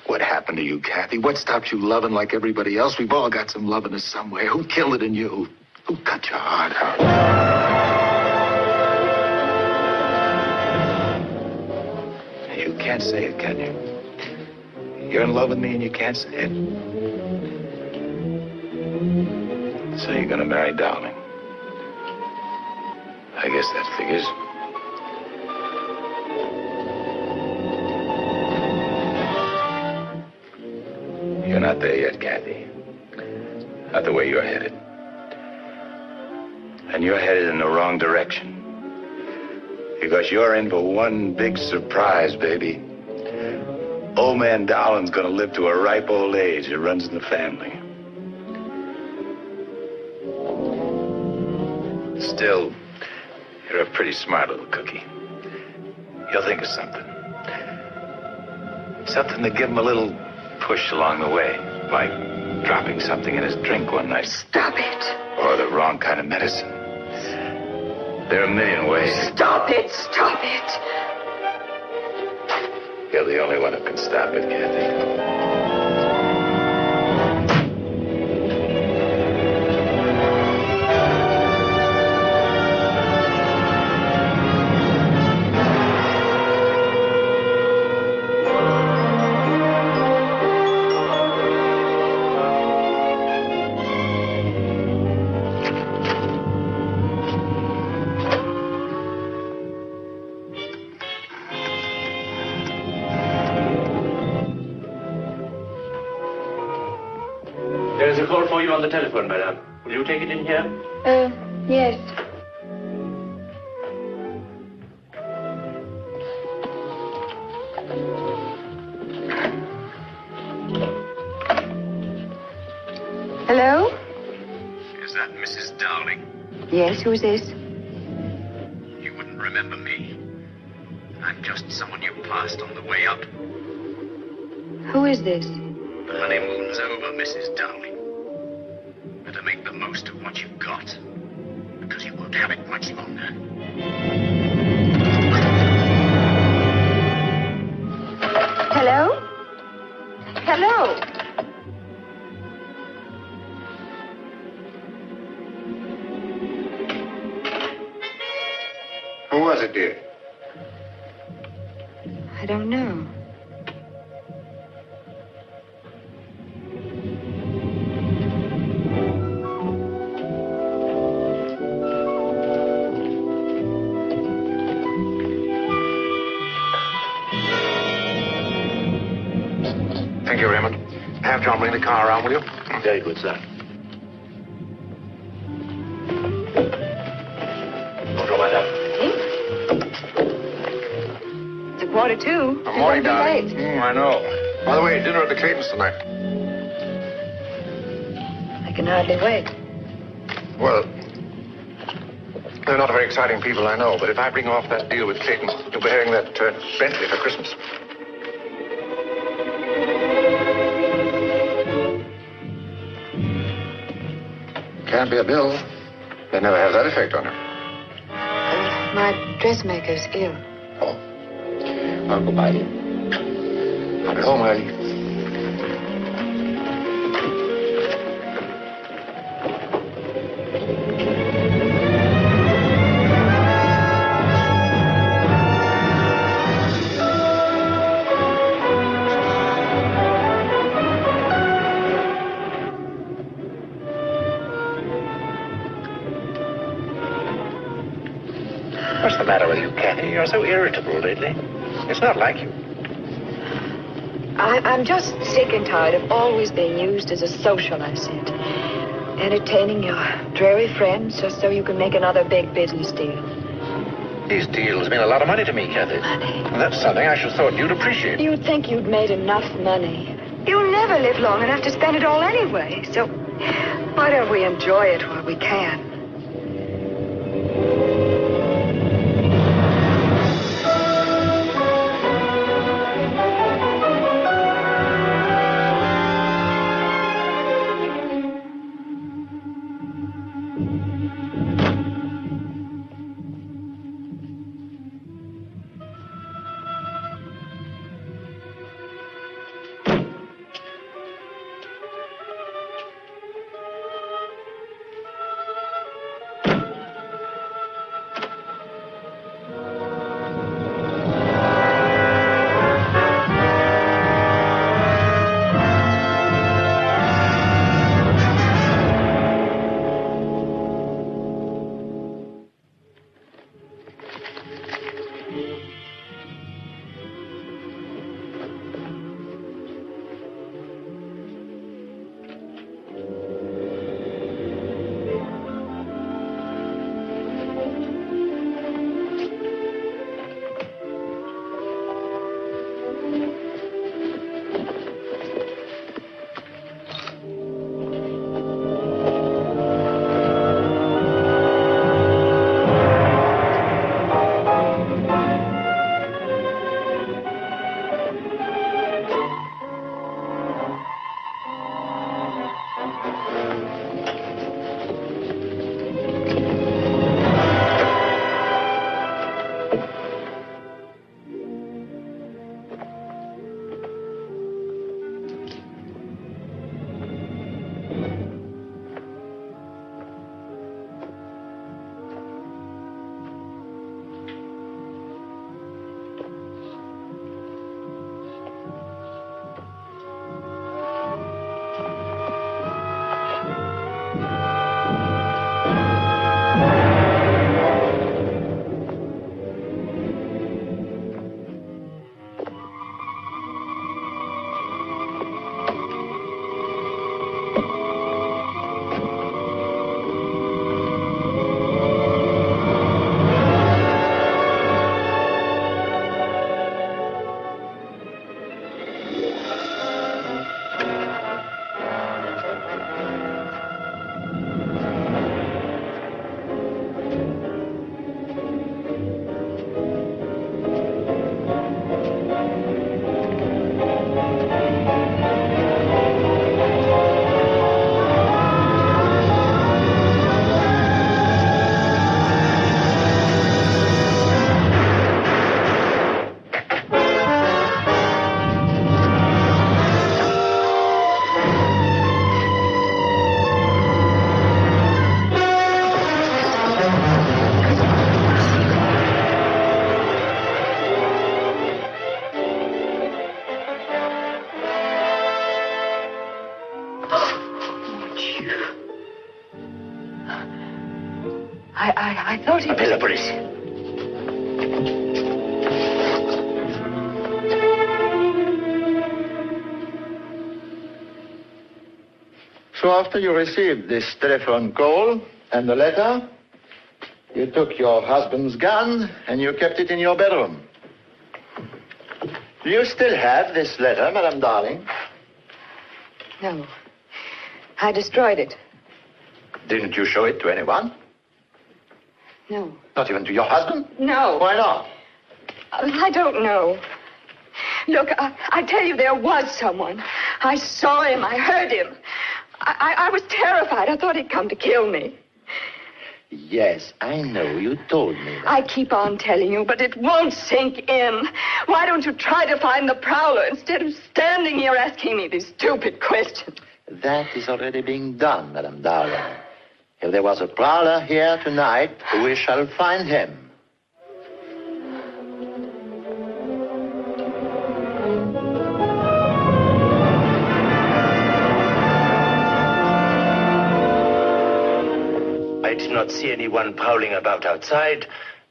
What happened to you, Kathy? What stopped you loving like everybody else? We've all got some love in us somewhere. Who killed it in you? Who cut your heart out? You can't say it, can you? You're in love with me and you can't say it. So you're gonna marry Darling. I guess that figures. You're not there yet, Kathy. Not the way you're headed. And you're headed in the wrong direction. Because you're in for one big surprise, baby. Old man Darlin's gonna live to a ripe old age. It runs in the family. Still, you're a pretty smart little cookie. You'll think of something. Something to give him a little push along the way, like dropping something in his drink one night. Stop it. Or the wrong kind of medicine. There are a million ways. Stop it. Stop it. You're the only one who can stop it, Kathy. a call for you on the telephone, madame. Will you take it in here? Yes. Hello? Is that Mrs. Dowling? Yes, who's this? You wouldn't remember me. I'm just someone you passed on the way up. Who is this? The honeymoon's over, Mrs. Dowling. Better make the most of what you've got, because you won't have it much longer. Hello? Hello? Who was it, dear? I don't know. Thank you, Raymond. Have John bring the car around, will you? Very good, sir. Bonjour, madame. It's 1:45. Good morning, darling. Late. I know. By the way, dinner at the Claytons tonight. I can hardly wait. Well, they're not very exciting people, I know, but if I bring off that deal with Clayton, you'll be hearing that Bentley for Christmas. Can't be a bill. They never have that effect on her. My dressmaker's ill. Oh. Well, goodbye. I'll be home early. What's the matter with you, Kathy? You're so irritable lately. It's not like you. I'm just sick and tired of always being used as a social asset. Entertaining your dreary friends just so you can make another big business deal. These deals mean a lot of money to me, Kathy. Money? And that's something I should have thought you'd appreciate. You'd think you'd made enough money. You'll never live long enough to spend it all anyway. So why don't we enjoy it while we can? I thought he... Appelle la police. So after you received this telephone call and the letter, you took your husband's gun and you kept it in your bedroom. Do you still have this letter, Madame Darling? No. I destroyed it. Didn't you show it to anyone? No. Not even to your husband? No. Why not? I don't know. Look, I tell you, there was someone. I saw him. I heard him. I was terrified. I thought he'd come to kill me. Yes, I know. You told me that. I keep on telling you, but it won't sink in. Why don't you try to find the prowler instead of standing here asking me these stupid questions? That is already being done, Madame Darling. If there was a prowler here tonight, we shall find him. I did not see anyone prowling about outside,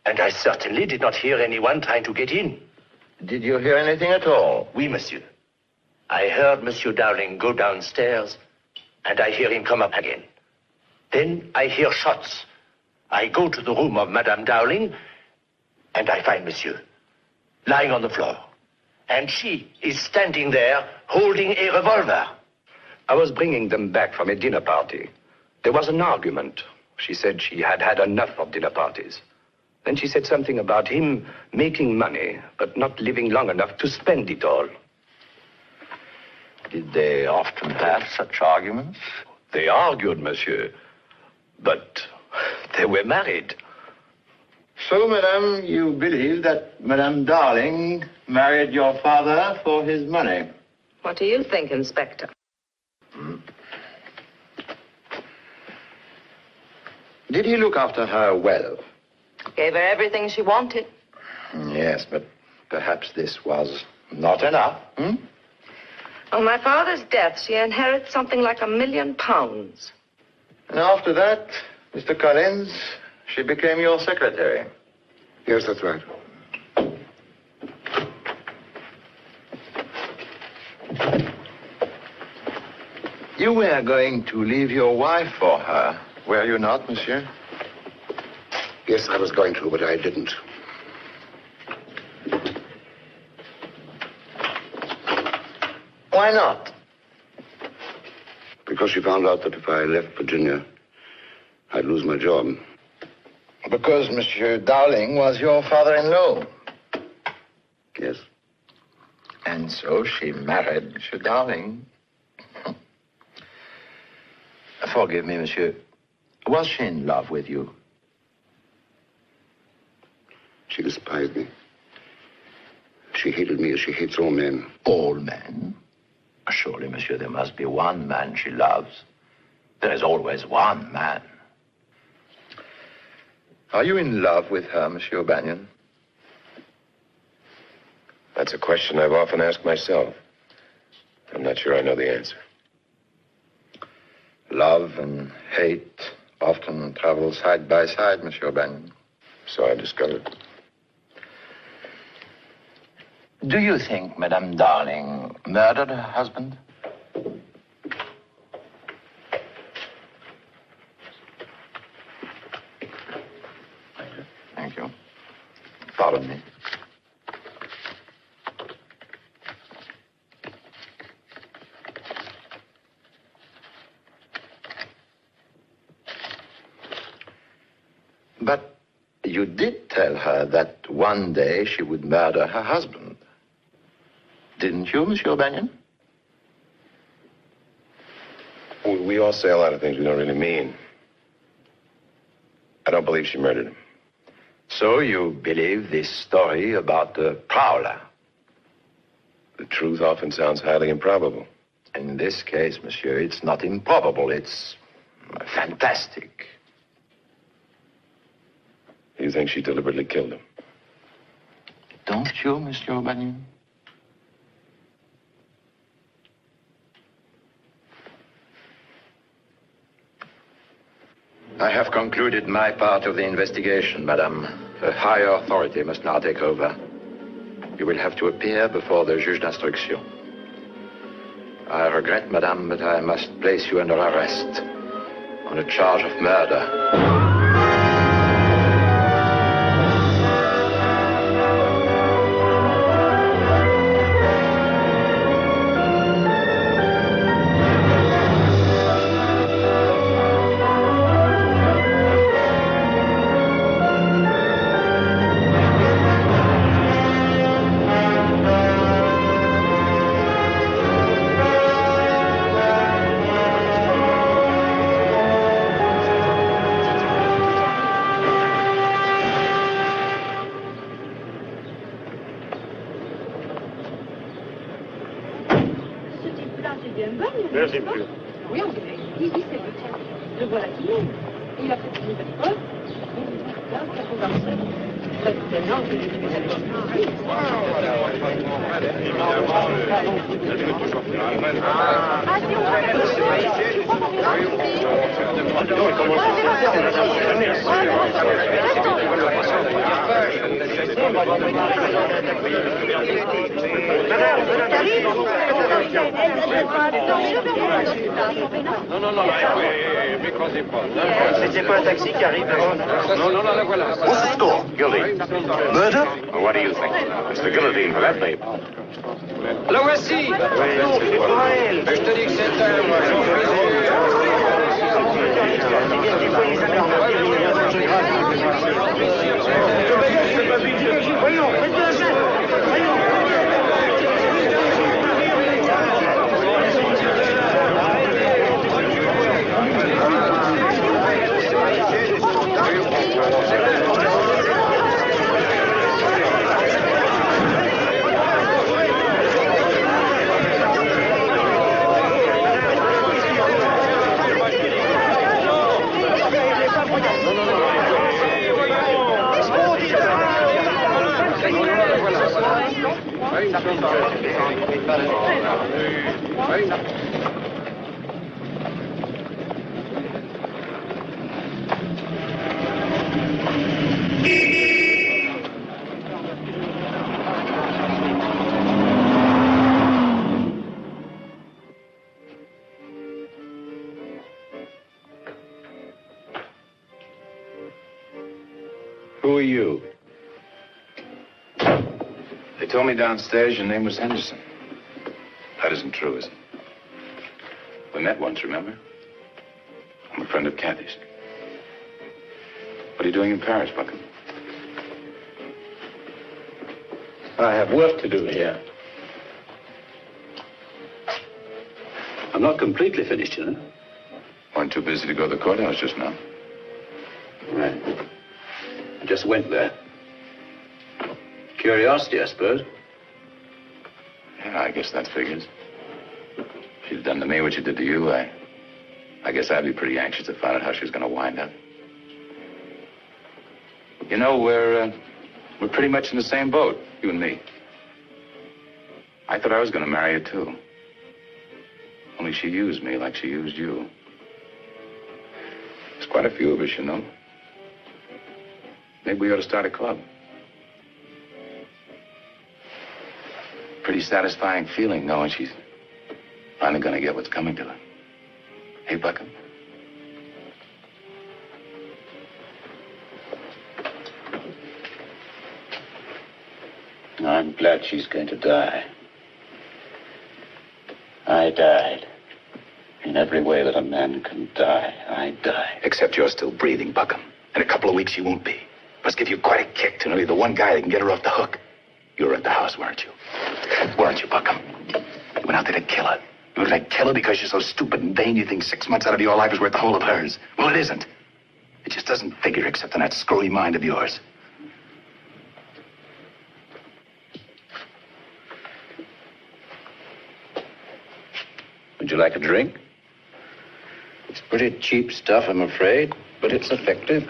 and I certainly did not hear anyone trying to get in. Did you hear anything at all? Oui, monsieur. I heard Monsieur Dowling go downstairs, and I hear him come up again. Then I hear shots. I go to the room of Madame Dowling, and I find Monsieur lying on the floor. And she is standing there holding a revolver. I was bringing them back from a dinner party. There was an argument. She said she had had enough of dinner parties. Then she said something about him making money, but not living long enough to spend it all. Did they often have such arguments? They argued, monsieur, but they were married. So, Madame, you believe that Madame Darling married your father for his money? What do you think, Inspector? Did he look after her well? Gave her everything she wanted. Yes, but perhaps this was not enough, On my father's death, she inherits something like £1 million. And after that, Mr. Collins, she became your secretary. Yes, that's right. You were going to leave your wife for her, were you not, monsieur? Yes, I was going to, but I didn't. Why not? Because she found out that if I left Virginia, I'd lose my job. Because Monsieur Dowling was your father-in-law. Yes. And so she married Monsieur Dowling. Forgive me, monsieur. Was she in love with you? She despised me. She hated me as she hates all men. All men? Surely, monsieur, there must be one man she loves. There is always one man. Are you in love with her, Monsieur Bannion? That's a question I've often asked myself. I'm not sure I know the answer. Love and hate often travel side by side, Monsieur Bannion. So I discovered. Do you think Madame Darling murdered her husband? Thank you. Follow me. But you did tell her that one day she would murder her husband. Didn't you, Monsieur Bannion? We all say a lot of things we don't really mean. I don't believe she murdered him. So you believe this story about the prowler? The truth often sounds highly improbable. In this case, monsieur, it's not improbable. It's fantastic. You think she deliberately killed him? Don't you, Monsieur Bannion? I have concluded my part of the investigation, madame. A higher authority must now take over. You will have to appear before the juge d'instruction. I regret, madame, but I must place you under arrest on a charge of murder. Merci, monsieur. Oui, on dirait. Oui, c'est le tien. Le voilà qui est. Il a fait une belle preuve. Non, mais croisez pas. C'était pas un taxi qui arrive là-bas? Non, la voilà. What's the score? Guilty. Murder? Well, what do you think? It's the guillotine for that babe. La voici. Je te dis que c'est elle, moi. Voyons, faites de la scène. Voyons. Who are you? They told me downstairs your name was Henderson. That isn't true, is it? We met once, remember? I'm a friend of Kathy's. What are you doing in Paris, Buckham? I have work to do here. I'm not completely finished, you know. Weren't too busy to go to the courthouse just now. Right. I just went there. Curiosity, I suppose. Yeah, I guess that figures. If you'd done to me what you did to you, I guess I'd be pretty anxious to find out how she was going to wind up. You know, we're pretty much in the same boat, you and me. I thought I was going to marry her, too. Only she used me like she used you. There's quite a few of us, you know. Maybe we ought to start a club. Pretty satisfying feeling knowing she's finally going to get what's coming to her. Hey, Buckham? I'm glad she's going to die. I died. In every way that a man can die, I die. Except you're still breathing, Buckham. In a couple of weeks, you won't be. Must give you quite a kick to know you're the one guy that can get her off the hook. You were at the house, weren't you? Weren't you, Buckham? You went out there to kill her. You were going to kill her because you're so stupid and vain you think 6 months out of your life is worth the whole of hers. Well, it isn't. It just doesn't figure except in that screwy mind of yours. Would you like a drink? It's pretty cheap stuff, I'm afraid, but it's effective.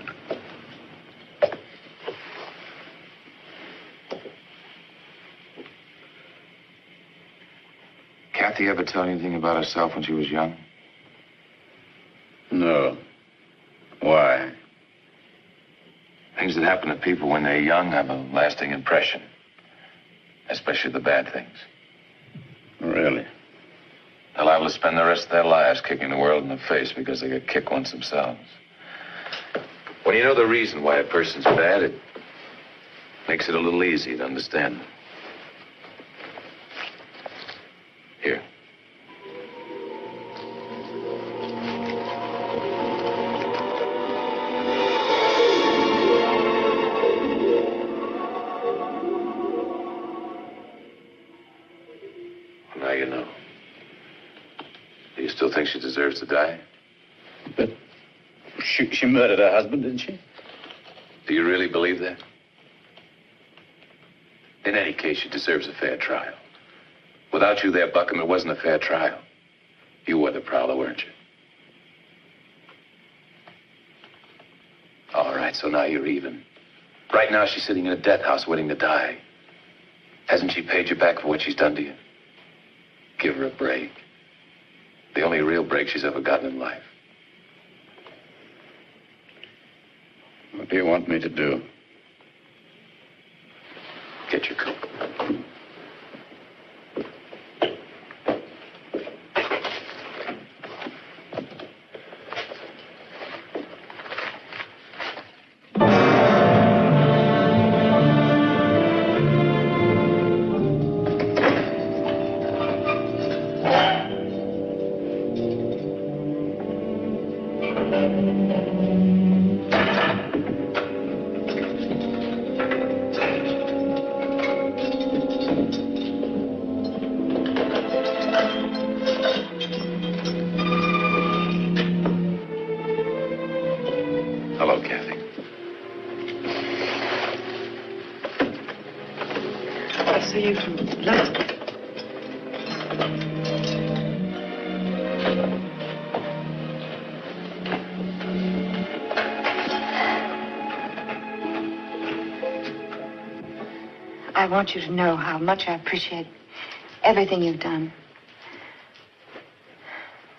Kathy ever tell you anything about herself when she was young? No. Why? happen to people when they're young have a lasting impression. Especially the bad things. Really? They're liable to spend the rest of their lives kicking the world in the face because they get kicked once themselves. When you know the reason why a person's bad, it makes it a little easy to understand. Here. Now you know. Do you still think she deserves to die? But she murdered her husband, didn't she? Do you really believe that? In any case, she deserves a fair trial. Without you there, Buckham, it wasn't a fair trial. You were the prowler, weren't you? All right, so now you're even. Right now, she's sitting in a death house waiting to die. Hasn't she paid you back for what she's done to you? Give her a break. The only real break she's ever gotten in life. What do you want me to do? Get your coat. I want you to know how much I appreciate everything you've done.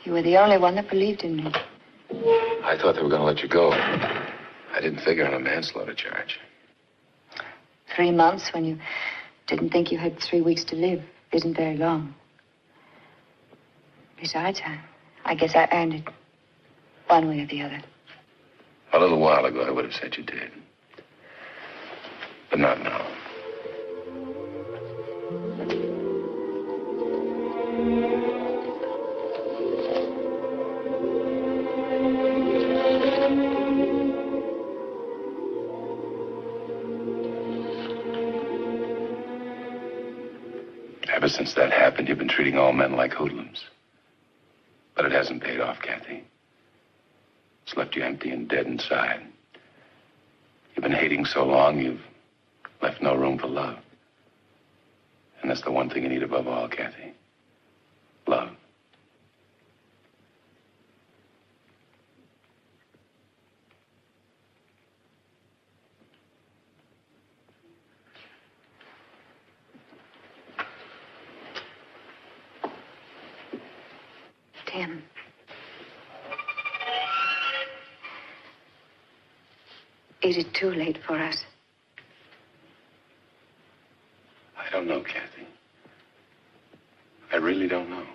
You were the only one that believed in me. I thought they were going to let you go. I didn't figure on a manslaughter charge. 3 months when you didn't think you had 3 weeks to live isn't very long. Besides, I guess I earned it one way or the other. A little while ago, I would have said you did. But not now. Ever since that happened, you've been treating all men like hoodlums. But it hasn't paid off, Kathy. It's left you empty and dead inside. You've been hating so long, you've left no room for love. And that's the one thing you need above all, Kathy. Love. Tim. Is it too late for us? I don't know, Kathy. I really don't know.